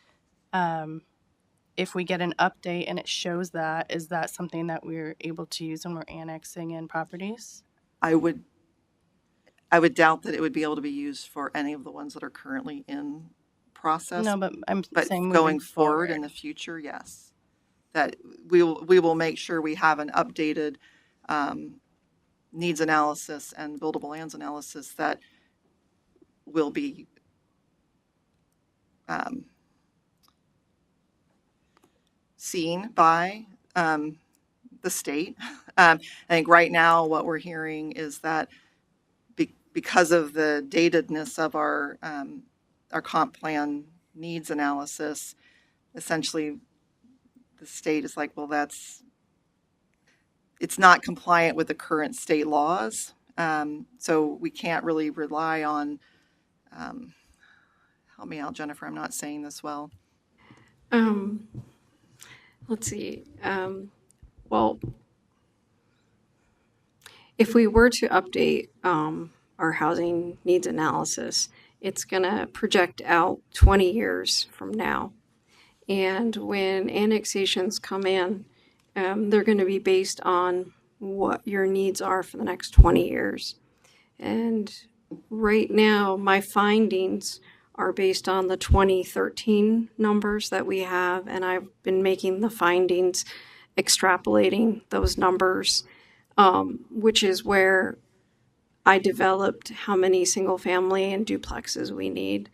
S1: if we get an update and it shows that, is that something that we're able to use when we're annexing in properties?
S7: I would doubt that it would be able to be used for any of the ones that are currently in process.
S1: No, but I'm saying
S7: going forward in the future, yes. That we will make sure we have an updated needs analysis and buildable lands analysis that will be seen by the state. I think right now what we're hearing is that because of the datedness of our comp plan needs analysis, essentially the state is like, well, it's not compliant with the current state laws. So we can't really rely on, help me out, Jennifer, I'm not saying this well.
S14: Let's see. Well, if we were to update our housing needs analysis, it's going to project out 20 years from now. And when annexations come in, they're going to be based on what your needs are for the next 20 years. And right now, my findings are based on the 2013 numbers that we have, and I've been making the findings, extrapolating those numbers, which is where I developed how many single family and duplexes we need.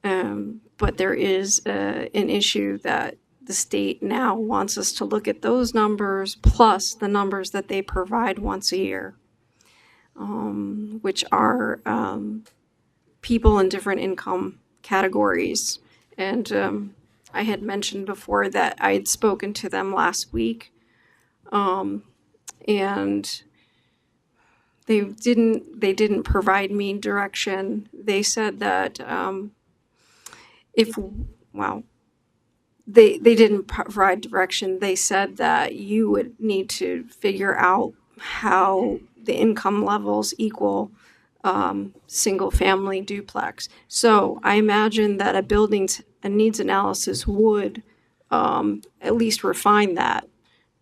S14: But there is an issue that the state now wants us to look at those numbers plus the numbers that they provide once a year, which are people in different income categories. And I had mentioned before that I had spoken to them last week, and they didn't provide me direction. They said that they didn't provide direction. They said that you would need to figure out how the income levels equal single family duplex. So I imagine that a needs analysis would at least refine that.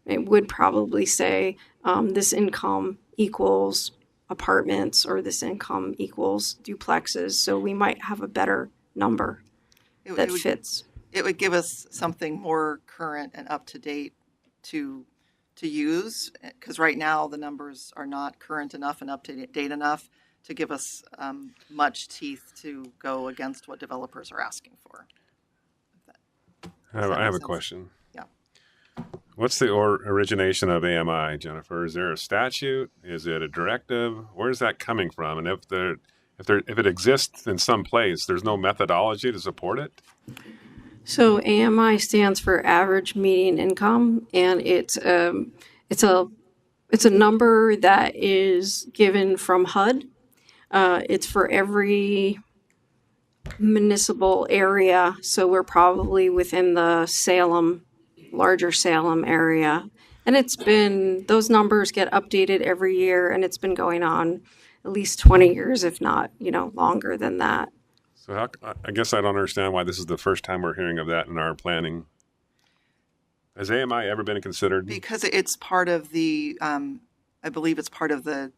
S14: It would probably say this income equals apartments or this income equals duplexes. So we might have a better number that fits.
S7: It would give us something more current and up to date to use, because right now the numbers are not current enough and up to date enough to give us much teeth to go against what developers are asking for.
S2: I have a question.
S7: Yeah.
S2: What's the origination of AMI, Jennifer? Is there a statute? Is it a directive? Where is that coming from? And if it exists in some place, there's no methodology to support it?
S14: So AMI stands for average median income, and it's a number that is given from HUD. It's for every municipal area, so we're probably within the larger Salem area. And those numbers get updated every year, and it's been going on at least 20 years, if not, longer than that.
S2: So I guess I don't understand why this is the first time we're hearing of that in our planning. Has AMI ever been considered?
S7: Because it's part of the, I believe it's part of this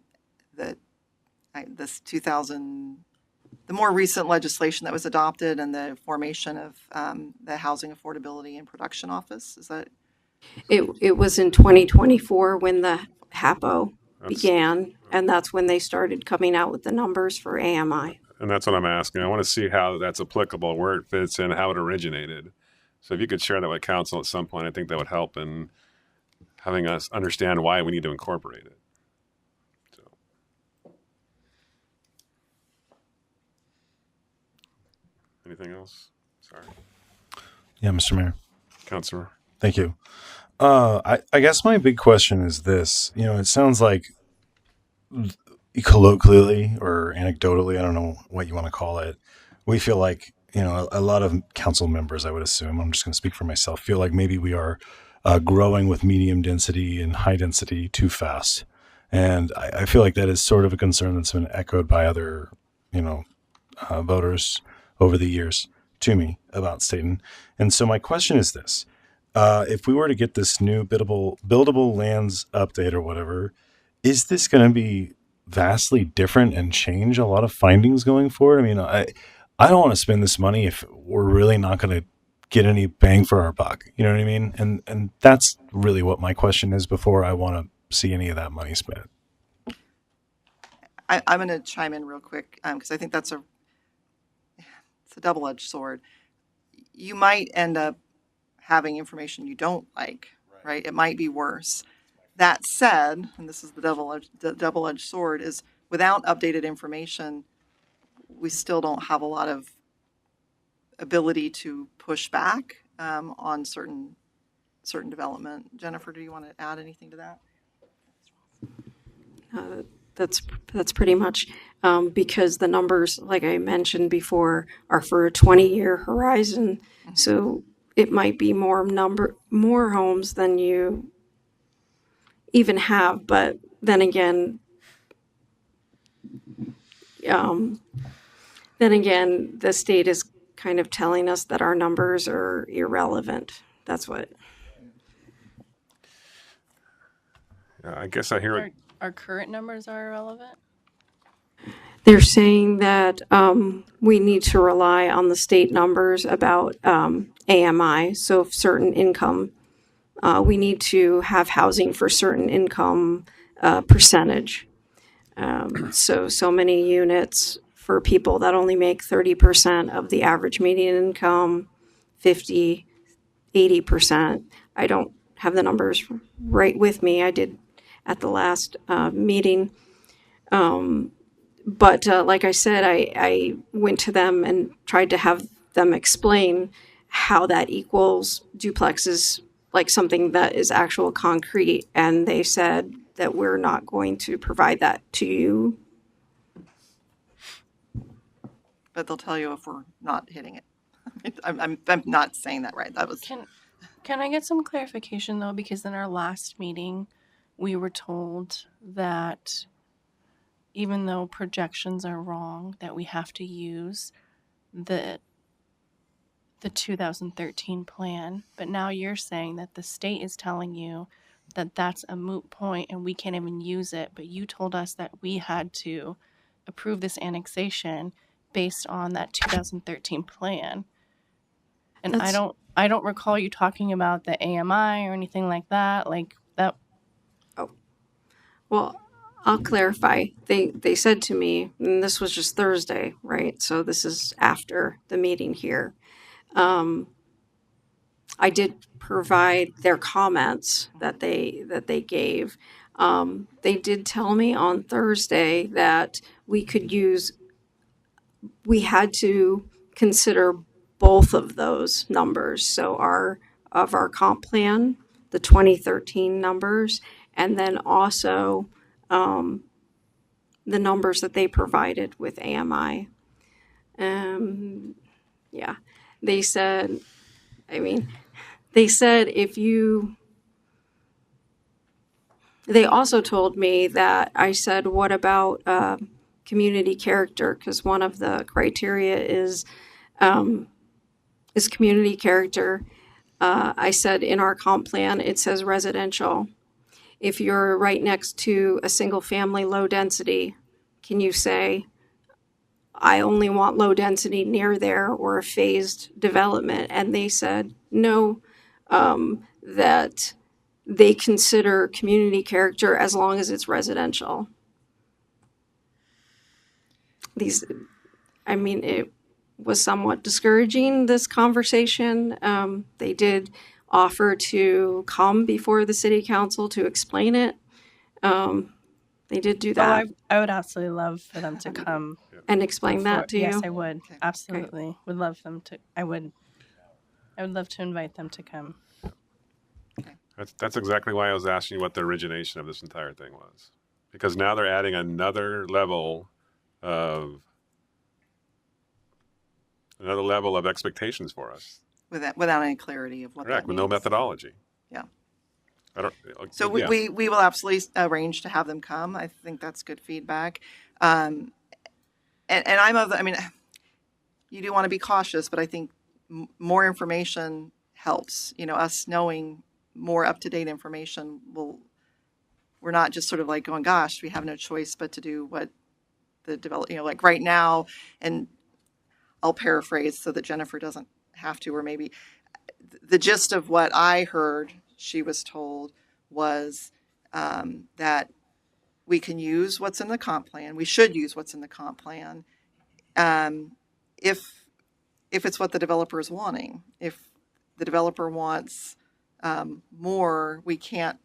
S7: 2000, the more recent legislation that was adopted and the formation of the Housing Affordability and Production Office. Is that?
S14: It was in 2024 when the HAPO began, and that's when they started coming out with the numbers for AMI.
S2: And that's what I'm asking. I want to see how that's applicable, where it fits in, how it originated. So if you could share that with council at some point, I think that would help in having us understand why we need to incorporate it. So. Anything else? Sorry.
S16: Yeah, Mr. Mayor.
S2: Councilor.
S16: Thank you. I guess my big question is this. It sounds like colloquially or anecdotally, I don't know what you want to call it, we feel like, a lot of council members, I would assume, I'm just going to speak for myself, feel like maybe we are growing with medium density and high density too fast. And I feel like that is sort of a concern that's been echoed by other, voters over the years to me about Stayton. And so my question is this. If we were to get this new buildable lands update or whatever, is this going to be vastly different and change a lot of findings going forward? I mean, I don't want to spend this money if we're really not going to get any bang for our buck. You know what I mean? And that's really what my question is before I want to see any of that money spent.
S7: I'm going to chime in real quick because I think it's a double-edged sword. You might end up having information you don't like, right? It might be worse. That said, and this is the double-edged sword, is without updated information, we still don't have a lot of ability to push back on certain development. Jennifer, do you want to add anything to that?
S14: That's pretty much because the numbers, like I mentioned before, are for a 20-year horizon. Mm-hmm. So it might be more homes than you even have, but then again, the state is kind of telling us that our numbers are irrelevant. That's what.
S2: Yeah, I guess I hear it.
S1: Our current numbers are irrelevant?
S14: They're saying that we need to rely on the state numbers about AMI. So if certain income, we need to have housing for certain income percentage. So many units for people that only make 30% of the average median income, 50, 80%. I don't have the numbers right with me. I did at the last meeting. But like I said, I went to them and tried to have them explain how that equals duplexes, like something that is actual concrete. And they said that we're not going to provide that to you.
S7: But they'll tell you if we're not hitting it. I'm not saying that right. That was.
S1: Can I get some clarification though? Because in our last meeting, we were told that even though projections are wrong, that we have to use the 2013 plan. But now you're saying that the state is telling you that that's a moot point and we can't even use it. But you told us that we had to approve this annexation based on that 2013 plan. And I don't recall you talking about the AMI or anything like that. Like that.
S14: Oh, well, I'll clarify. They said to me, and this was just Thursday, right? So this is after the meeting here. I did provide their comments that they gave. They did tell me on Thursday that we had to consider both of those numbers. So our comp plan, the 2013 numbers, and then also the numbers that they provided with AMI. Yeah, they said they also told me that I said, what about community character? Because one of the criteria is community character. I said in our comp plan, it says residential. If you're right next to a single family low density, can you say, I only want low density near there or a phased development? And they said no, that they consider community character as long as it's residential. It was somewhat discouraging, this conversation. They did offer to come before the city council to explain it. They did do that.
S1: Oh, I would absolutely love for them to come
S14: and explain that to you.
S1: Yes, I would. Okay. Absolutely. Okay. Would love them to. I would love to invite them to come.
S2: That's exactly why I was asking you what the origination of this entire thing was. Because now they're adding another level of expectations for us.
S7: Without any clarity of what
S2: Correct,
S7: that
S2: with
S7: means.
S2: no methodology.
S7: Yeah.
S2: So
S7: we will absolutely arrange to have them come. I think that's good feedback. And I'm you do want to be cautious, but I think more information helps. Us knowing more up-to-date information we're not just sort of like going, gosh, we have no choice but to do what the like right now, and I'll paraphrase so that Jennifer doesn't have to, or maybe the gist of what I heard she was told was that we can use what's in the comp plan. We should use what's in the comp plan if it's what the developer is wanting. If the developer wants more, we can't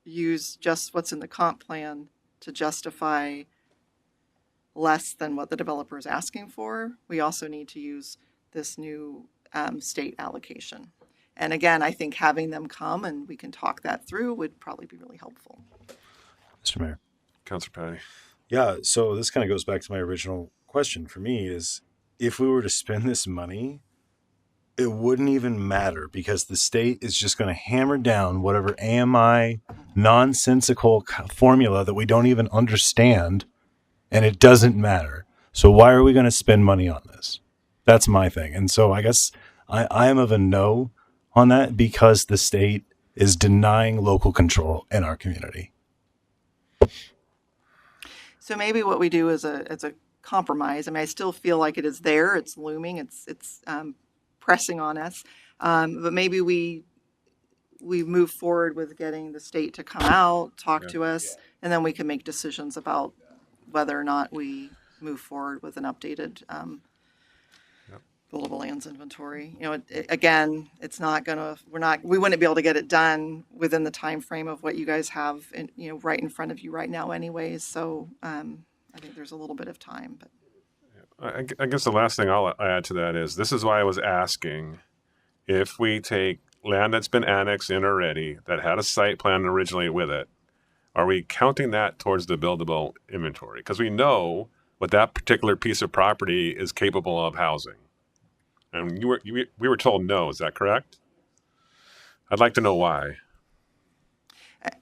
S7: use just what's in the comp plan to justify less than what the developer is asking for. We also need to use this new state allocation. And again, I think having them come and we can talk that through would probably be really helpful.
S16: Mr. Mayor.
S2: Councilor Patty.
S16: Yeah, so this kind of goes back to my original question for me is, if we were to spend this money, it wouldn't even matter because the state is just going to hammer down whatever AMI nonsensical formula that we don't even understand, and it doesn't matter. So why are we going to spend money on this? That's my thing. And so I guess I am of a no on that because the state is denying local control in our community.
S7: So maybe what we do as a compromise, I mean, I still feel like it is there, it's looming, it's pressing on us. But maybe we move forward with getting the state to come out, talk to us, and then we can make decisions about whether or not we move forward with an updated buildable lands inventory. You know, again, it's not gonna, we wouldn't be able to get it done within the time frame of what you guys have, right in front of you right now anyways. So I think there's a little bit of time, but.
S2: I guess the last thing I'll add to that is, this is why I was asking if we take land that's been annexed in already, that had a site plan originally with it, are we counting that towards the buildable inventory? Because we know what that particular piece of property is capable of housing. And we were told no, is that correct? I'd like to know why.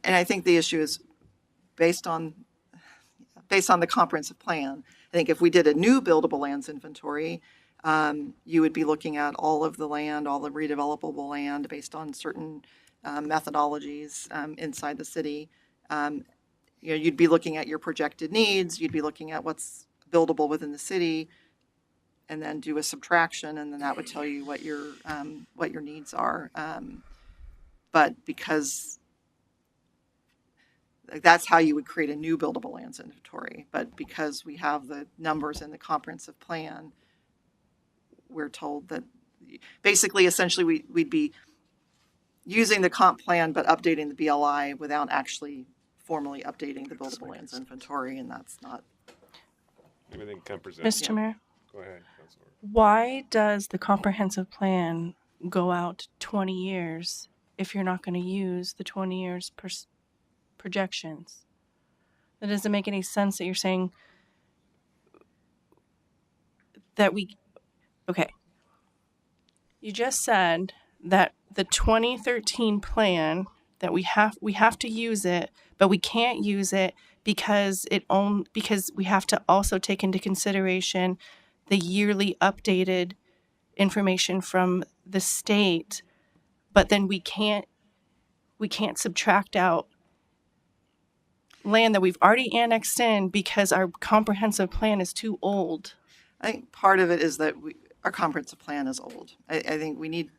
S7: And I think the issue is based on the comprehensive plan. I think if we did a new buildable lands inventory, you would be looking at all of the land, all the redevelopable land based on certain methodologies inside the city. You'd be looking at your projected needs, you'd be looking at what's buildable within the city, and then do a subtraction, and then that would tell you what your needs are. But because that's how you would create a new buildable lands inventory. But because we have the numbers in the comprehensive plan, we're told that basically, essentially, we'd be using the comp plan but updating the BLI without actually formally updating the buildable lands inventory, and that's not.
S2: Maybe they can present.
S1: Mr. Mayor?
S2: Go ahead, Councilor.
S1: Why does the comprehensive plan go out 20 years if you're not going to use the 20 years projections? That doesn't make any sense that you're saying that okay. You just said that the 2013 plan, that we have to use it, but we can't use it because we have to also take into consideration the yearly updated information from the state, but then we can't subtract out land that we've already annexed in because our comprehensive plan is too old.
S7: I think part of it is that our comprehensive plan is old. I think we need,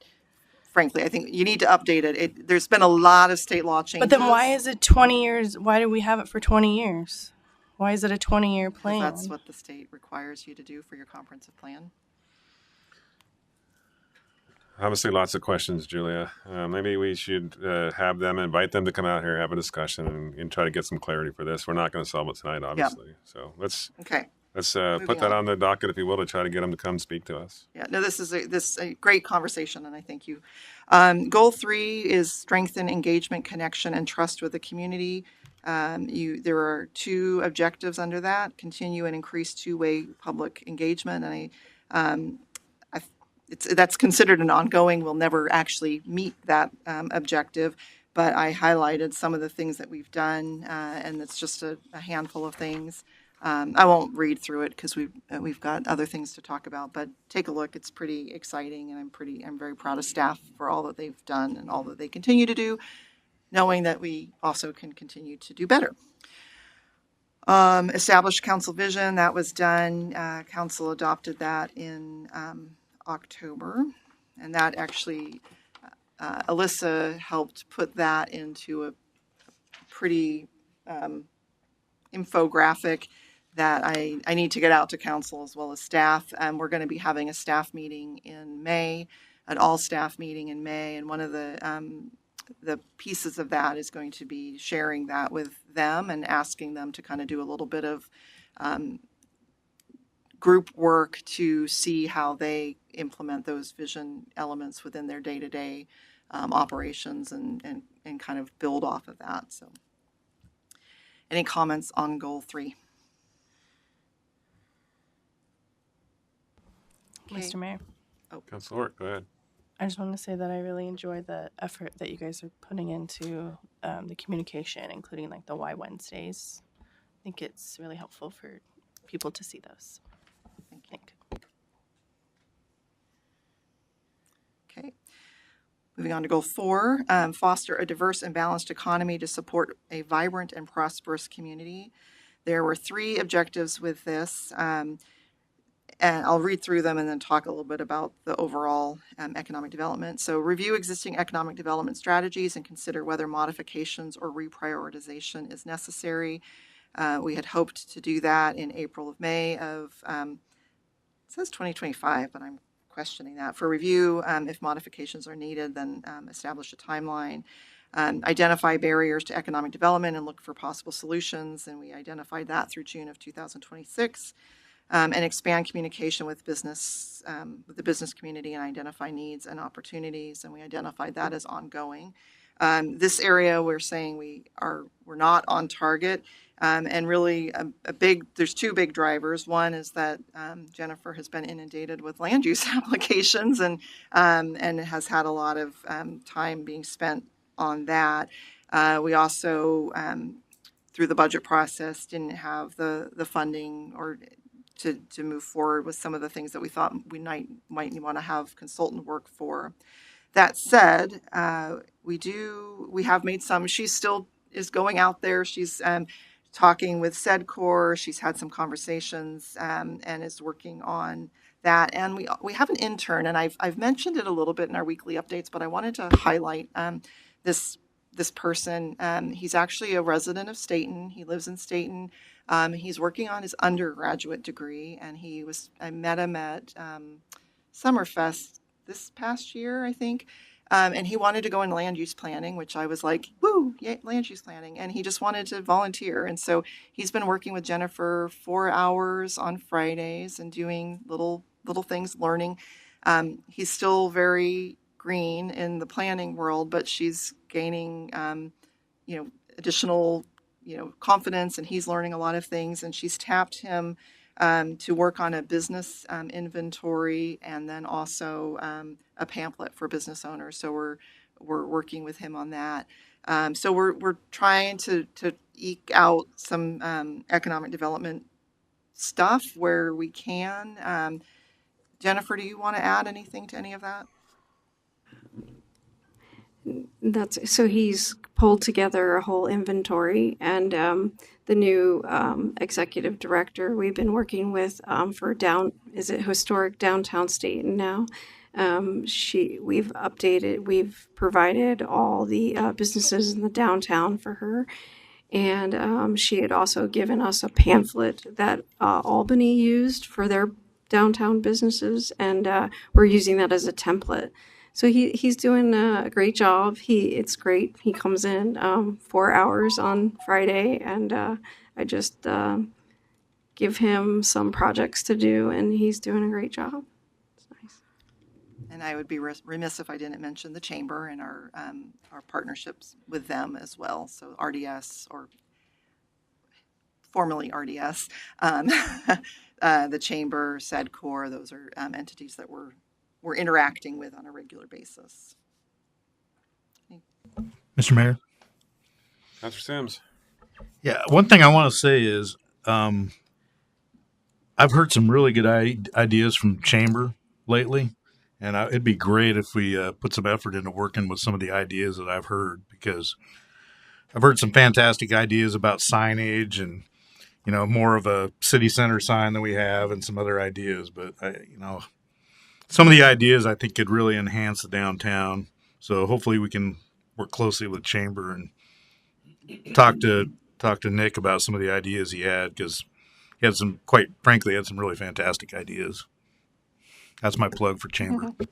S7: frankly, I think you need to update it. There's been a lot of state law changes.
S1: But then why is it 20 years? Why do we have it for 20 years? Why is it a 20-year plan?
S7: Because that's what the state requires you to do for your comprehensive plan.
S2: Obviously, lots of questions, Julia. Maybe we should invite them to come out here, have a discussion, and try to get some clarity for this. We're not going to solve it tonight, obviously. Yeah. So let's put that on the docket, if you will, to try to get them to come speak to us.
S7: Yeah, no, this is a great conversation, and I thank you. Goal 3 is strengthen engagement, connection, and trust with the community. There are 2 objectives under that: continue and increase two-way public engagement, and that's considered an ongoing. We'll never actually meet that objective, but I highlighted some of the things that we've done, and it's just a handful of things. I won't read through it because we've got other things to talk about, but take a look. It's pretty exciting, and I'm very proud of staff for all that they've done and all that they continue to do, knowing that we also can continue to do better. Establish council vision. That was done. Council adopted that in October, and that actually Alyssa helped put that into a pretty infographic that I need to get out to council as well as staff. We're going to be having a staff meeting in May, an all-staff meeting in May, and one of the pieces of that is going to be sharing that with them and asking them to kind of do a little bit of group work to see how they implement those vision elements within their day-to-day operations and kind of build off of that. So any comments on goal 3?
S1: Okay. Mr. Mayor.
S2: Oh, Councilor Hort, go ahead.
S1: I just want to say that I really enjoy the effort that you guys are putting into the communication, including like the Why Wednesdays. I think it's really helpful for people to see those. Thank you.
S7: Okay. Moving on to goal 4, foster a diverse and balanced economy to support a vibrant and prosperous community. There were 3 objectives with this, and I'll read through them and then talk a little bit about the overall economic development. So review existing economic development strategies and consider whether modifications or reprioritization is necessary. We had hoped to do that in April of May of, it says 2025, but I'm questioning that. For review, if modifications are needed, then establish a timeline. Identify barriers to economic development and look for possible solutions, and we identified that through June of 2026. And expand communication with business, with the business community, and identify needs and opportunities, and we identified that as ongoing. This area, we're saying we're not on target, and really there's 2 big drivers. One is that Jennifer has been inundated with land use applications and has had a lot of time being spent on that. We also, through the budget process, didn't have the funding or to move forward with some of the things that we thought we might want to have consultant work for. That said, we have made some. She still is going out there. She's talking with SEDCOR. She's had some conversations and is working on that. And we have an intern, and I've mentioned it a little bit in our weekly updates, but I wanted to highlight this person. He's actually a resident of Stayton. He lives in Stayton. He's working on his undergraduate degree, and I met him at Summerfest this past year, I think. And he wanted to go in land use planning, which I was like, woo, yeah, land use planning. And he just wanted to volunteer. And so he's been working with Jennifer 4 hours on Fridays and doing little things, learning. He's still very green in the planning world, but she's gaining, additional confidence, and he's learning a lot of things, and she's tapped him to work on a business inventory and then also a pamphlet for business owners. So we're working with him on that. So we're trying to eke out some economic development stuff where we can. Jennifer, do you want to add anything to any of that?
S14: So he's pulled together a whole inventory, and the new executive director we've been working with for historic downtown Stayton now. We've provided all the businesses in the downtown for her, and she had also given us a pamphlet that Albany used for their downtown businesses, and we're using that as a template. So he's doing a great job. It's great. He comes in 4 hours on Friday, and I just give him some projects to do, and he's doing a great job. It's nice.
S7: And I would be remiss if I didn't mention the chamber and our partnerships with them as well. So RDS, or formerly RDS, the chamber, SEDCOR, those are entities that we're interacting with on a regular basis.
S17: Mr. Mayor?
S2: Councilor Sims.
S17: Yeah, one thing I want to say is I've heard some really good ideas from Chamber lately, and it'd be great if we put some effort into working with some of the ideas that I've heard, because I've heard some fantastic ideas about signage and, more of a city center sign than we have, and some other ideas, but some of the ideas I think could really enhance the downtown. So hopefully we can work closely with Chamber and talk to Nick about some of the ideas he had, because he had some, quite frankly, had some really fantastic ideas. That's my plug for Chamber.
S2: Okay,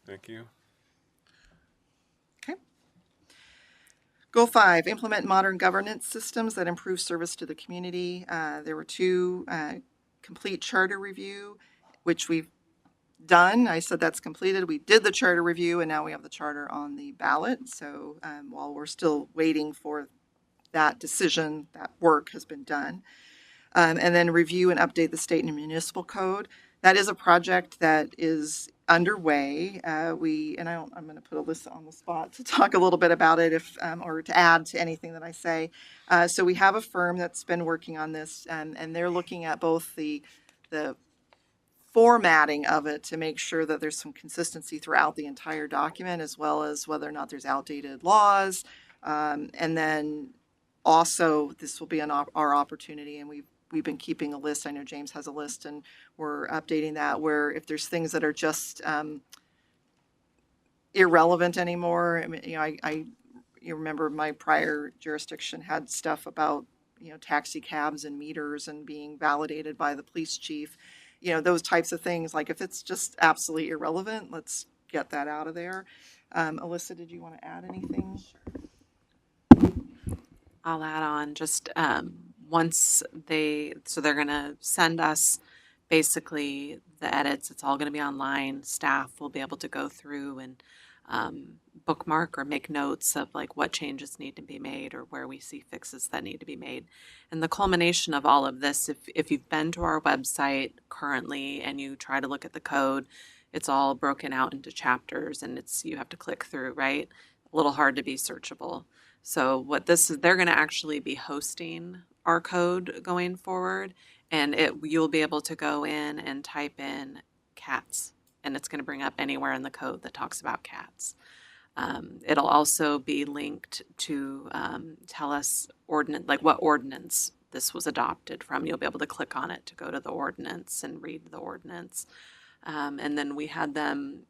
S2: thank you.
S7: Okay. Goal 5, implement modern governance systems that improve service to the community. There were 2 complete charter review, which we've done. I said that's completed. We did the charter review, and now we have the charter on the ballot. So while we're still waiting for that decision, that work has been done. And then review and update the state and municipal code. That is a project that is underway. I'm going to put Alyssa on the spot to talk a little bit about it, or to add to anything that I say. So we have a firm that's been working on this, and they're looking at both the formatting of it to make sure that there's some consistency throughout the entire document, as well as whether or not there's outdated laws, and then also, this will be our opportunity, and we've been keeping a list. I know James has a list, and we're updating that, where if there's things that are just irrelevant anymore. I mean, you remember my prior jurisdiction had stuff about, taxi cabs and meters and being validated by the police chief. Those types of things. Like if it's just absolutely irrelevant, let's get that out of there. Alyssa, did you want to add anything?
S11: I'll add on just once they're going to send us basically the edits. It's all going to be online. Staff will be able to go through and bookmark or make notes of like what changes need to be made or where we see fixes that need to be made. And the culmination of all of this, if you've been to our website currently and you try to look at the code, it's all broken out into chapters and you have to click through, right? A little hard to be searchable. So what this is, they're going to actually be hosting our code going forward, and you'll be able to go in and type in cats, and it's going to bring up anywhere in the code that talks about cats. It'll also be linked to tell us what ordinance this was adopted from. You'll be able to click on it to go to the ordinance and read the ordinance. And then we had them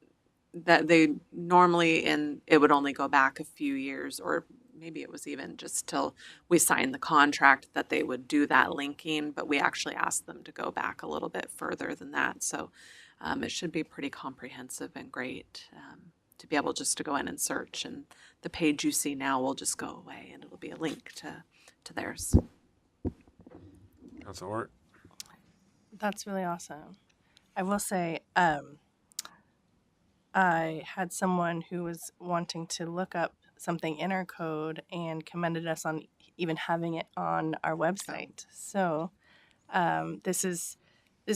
S11: that they normally, and it would only go back a few years, or maybe it was even just till we signed the contract that they would do that linking, but we actually asked them to go back a little bit further than that. So it should be pretty comprehensive and great to be able just to go in and search, and the page you see now will just go away and it'll be a link to theirs.
S2: Council Ort.
S1: That's really awesome. I will say, I had someone who was wanting to look up something in our code and commended us on even having it on our website. So this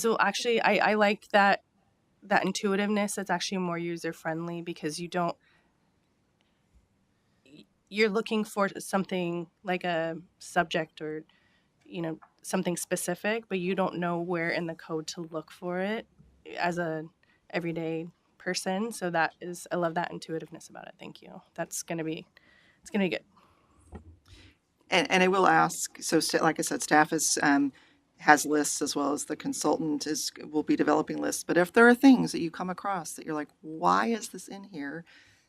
S1: will actually, I like that intuitiveness. It's actually more user friendly because you're looking for something like a subject or something specific, but you don't know where in the code to look for it as a everyday person. So I love that intuitiveness about it. Thank you. It's gonna be good.
S7: And I will ask, so like I said, staff has lists, as well as the consultant will be developing lists. But if there are things that you come across that you're like, why is this in here?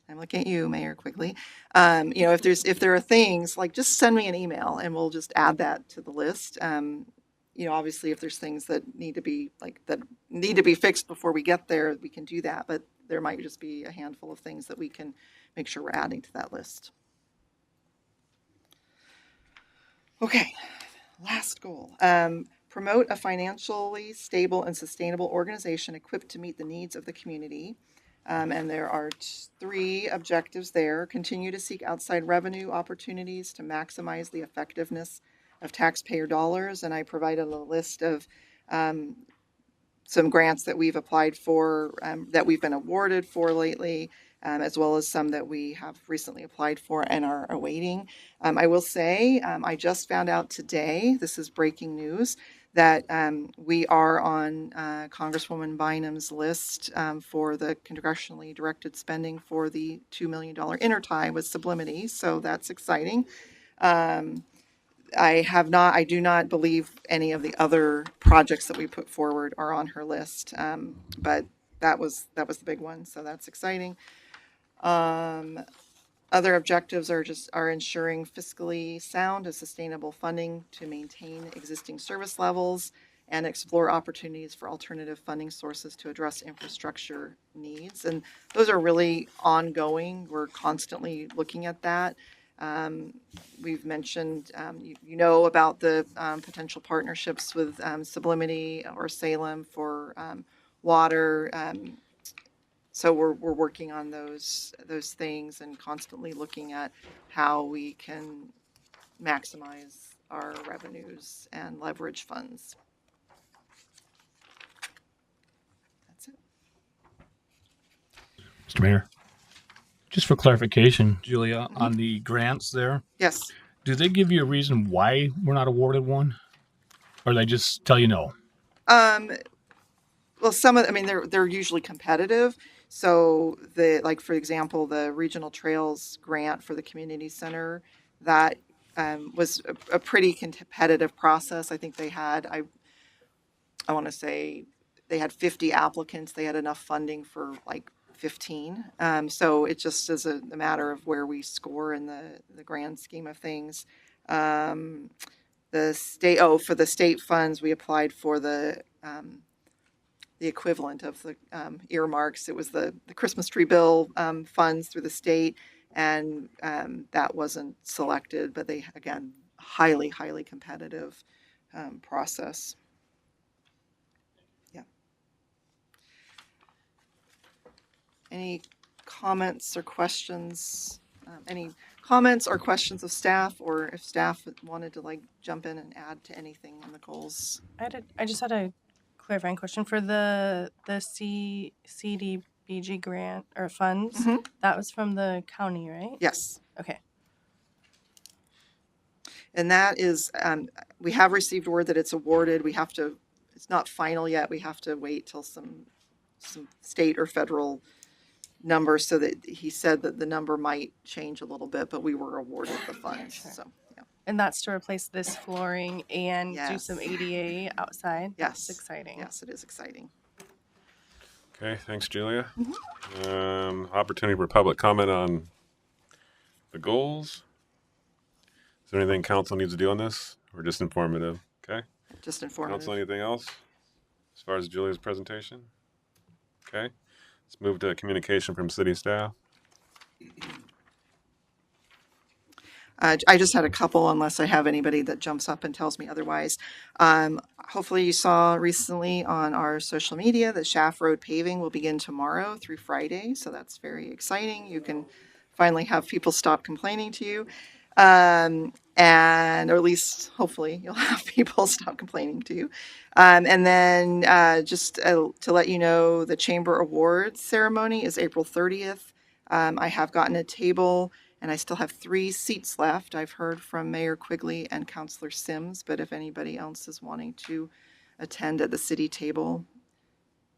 S7: I'm looking at you, Mayor Quigley. If there are things, like, just send me an email and we'll just add that to the list. Obviously, if there's things that need to be fixed before we get there, we can do that. But there might just be a handful of things that we can make sure we're adding to that list. Okay, last goal. Promote a financially stable and sustainable organization equipped to meet the needs of the community. And there are 3 objectives there. Continue to seek outside revenue opportunities to maximize the effectiveness of taxpayer dollars. And I provided a list of some grants that we've applied for, that we've been awarded for lately, as well as some that we have recently applied for and are awaiting. I will say, I just found out today, this is breaking news, that we are on Congresswoman Bynum's list for the congressionally directed spending for the $2 million intertie with Sublimity. So that's exciting. I do not believe any of the other projects that we put forward are on her list. But that was the big one. So that's exciting. Other objectives are ensuring fiscally sound and sustainable funding to maintain existing service levels and explore opportunities for alternative funding sources to address infrastructure needs. And those are really ongoing. We're constantly looking at that. We've mentioned, about the potential partnerships with Sublimity or Salem for water. So we're working on those things and constantly looking at how we can maximize our revenues and leverage funds. That's it.
S19: Mr. Mayor, just for clarification, Julia, on the grants there.
S7: Yes.
S19: Do they give you a reason why we're not awarded one, or they just tell you no?
S7: Well, they're usually competitive. So for example, the Regional Trails grant for the community center, that was a pretty competitive process. I think they had, I want to say they had 50 applicants. They had enough funding for like 15. So it just is a matter of where we score in the grand scheme of things. For the state funds, we applied for the equivalent of the earmarks. It was the Christmas tree bill funds through the state, and that wasn't selected. But they, again, highly, highly competitive process. Yeah. Any comments or questions? Any comments or questions of staff, or if staff wanted to like jump in and add to anything on the goals?
S1: I just had a clarifying question for the CDBG grant or funds.
S7: Mhm.
S1: That was from the county, right?
S7: Yes.
S1: Okay.
S7: And that is, we have received word that it's awarded. We have to, it's not final yet. We have to wait till some state or federal numbers, so that he said that the number might change a little bit, but we were awarded the funds.
S1: Sure.
S7: So, yeah.
S1: And that's to replace this flooring and do
S7: Yes.
S1: some ADA outside?
S7: Yes.
S1: That's exciting.
S7: Yes, it is exciting.
S2: Okay, thanks, Julia. Opportunity for public comment on the goals. Is there anything council needs to do on this, or just informative? Okay.
S7: Just informative.
S2: Council, anything else as far as Julia's presentation? Okay. Let's move to communication from city staff.
S7: I just had a couple, unless I have anybody that jumps up and tells me otherwise. Hopefully you saw recently on our social media that Shaft Road paving will begin tomorrow through Friday. So that's very exciting. You can finally have people stop complaining to you. And or at least hopefully you'll have people stop complaining to you. And then just to let you know, the Chamber Awards ceremony is April 30th. I have gotten a table, and I still have 3 seats left. I've heard from Mayor Quigley and Councilor Sims, but if anybody else is wanting to attend at the city table,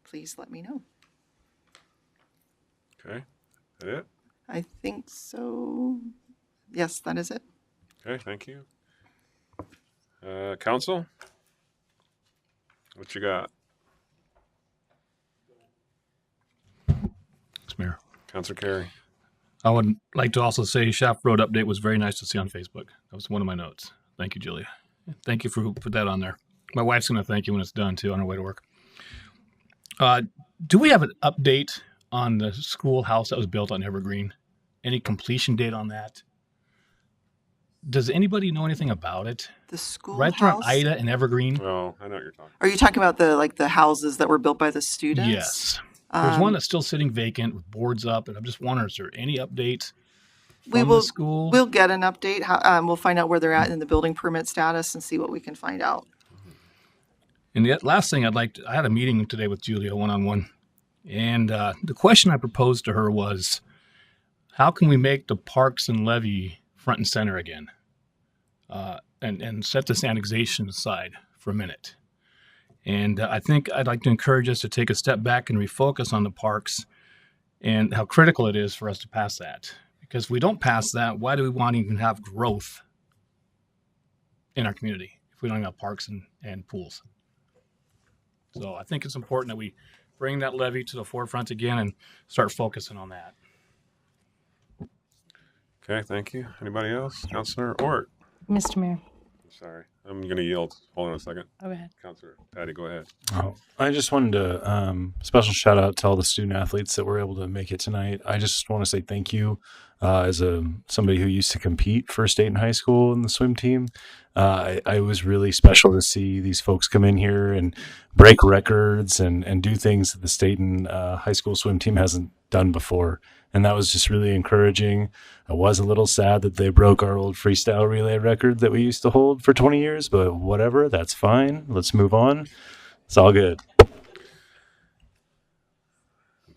S7: please let me know.
S2: Okay. Is that it?
S7: I think so. Yes, that is it.
S2: Okay, thank you. Council? What you got?
S19: Thanks, Mayor.
S2: Councilor Carey.
S19: I would like to also say Shaft Road update was very nice to see on Facebook. That was one of my notes. Thank you, Julia. Thank you for who put that on there. My wife's going to thank you when it's done, too, on her way to work. Do we have an update on the schoolhouse that was built on Evergreen? Any completion date on that? Does anybody know anything about it?
S7: The schoolhouse?
S19: Right there on Ida and Evergreen?
S2: Oh, I know what you're talking about.
S7: Are you talking about the houses that were built by the students?
S19: Yes. There's one that's still sitting vacant with boards up, and I'm just wondering, is there any update from the school?
S7: We'll get an update. We'll find out where they're at in the building permit status and see what we can find out.
S19: And the last thing I had a meeting today with Julia one-on-one, and the question I proposed to her was, how can we make the parks and levy front and center again? And set this annexation aside for a minute. And I think I'd like to encourage us to take a step back and refocus on the parks and how critical it is for us to pass that. Because if we don't pass that, why do we want to even have growth in our community if we don't have parks and pools? So I think it's important that we bring that levy to the forefront again and start focusing on that.
S2: Okay, thank you. Anybody else? Councilor Ort.
S1: Mr. Mayor.
S2: Sorry, I'm going to yield. Hold on a second.
S1: Go ahead.
S2: Councilor Patty, go ahead.
S16: Oh, I just wanted to special shout out to all the student athletes that were able to make it tonight. I just want to say thank you as somebody who used to compete for Stayton High School in the swim team. It was really special to see these folks come in here and break records and do things that the Stayton High School swim team hasn't done before. And that was just really encouraging. I was a little sad that they broke our old freestyle relay record that we used to hold for 20 years, but whatever, that's fine. Let's move on. It's all good.
S2: I'm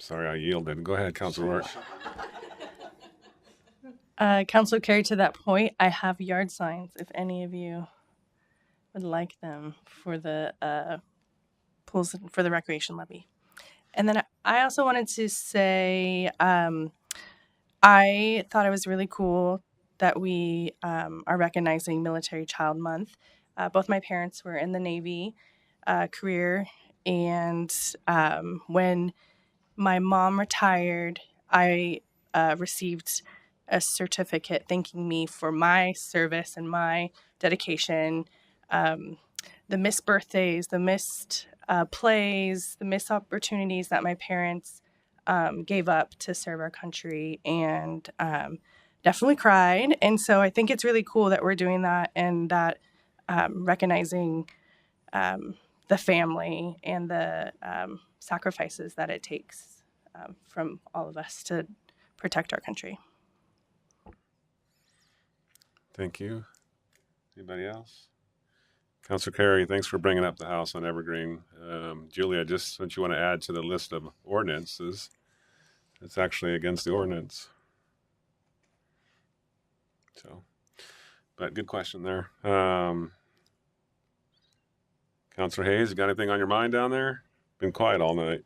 S2: sorry, I yielded. Go ahead, Councilor Ort.
S1: Councilor Carey, to that point, I have yard signs if any of you would like them for the pools for the recreation levy. And then I also wanted to say I thought it was really cool that we are recognizing Military Child Month. Both my parents were in the Navy career, and when my mom retired, I received a certificate thanking me for my service and my dedication. The missed birthdays, the missed plays, the missed opportunities that my parents gave up to serve our country, and definitely cried. And so I think it's really cool that we're doing that, and that recognizing the family and the sacrifices that it takes from all of us to protect our country.
S2: Thank you. Anybody else? Councilor Carey, thanks for bringing up the house on Evergreen. Julia, just since you want to add to the list of ordinances, it's actually against the ordinance. So, but good question there. Councilor Hayes, you got anything on your mind down there? Been quiet all night.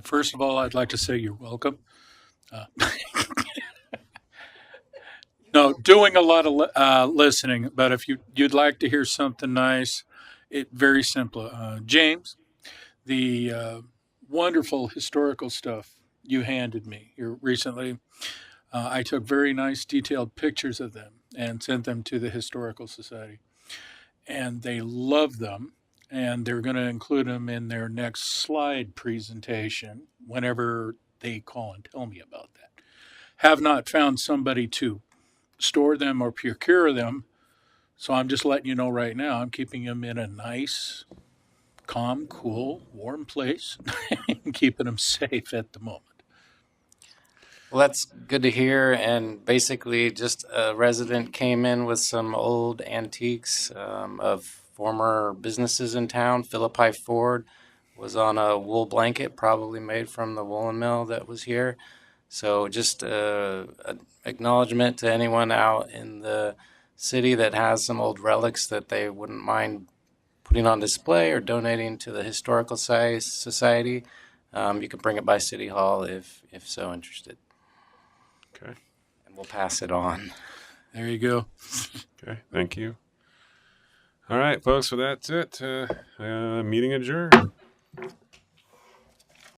S20: First of all, I'd like to say you're welcome. No, doing a lot of listening, but if you'd like to hear something nice, very simple. James, the wonderful historical stuff you handed me here recently, I took very nice detailed pictures of them and sent them to the Historical Society. And they love them, and they're going to include them in their next slide presentation whenever they call and tell me about that. Have not found somebody to store them or procure them, so I'm just letting you know right now, I'm keeping them in a nice, calm, cool, warm place and keeping them safe at the moment.
S4: Well, that's good to hear. And basically, just a resident came in with some old antiques of former businesses in town. Philippi Ford was on a wool blanket, probably made from the woolen mill that was here. So just an acknowledgement to anyone out in the city that has some old relics that they wouldn't mind putting on display or donating to the Historical Society. You can bring it by City Hall if so interested.
S2: Okay.
S4: And we'll pass it on.
S20: There you go.
S2: Okay, thank you. All right, folks, so that's it. Meeting adjourned.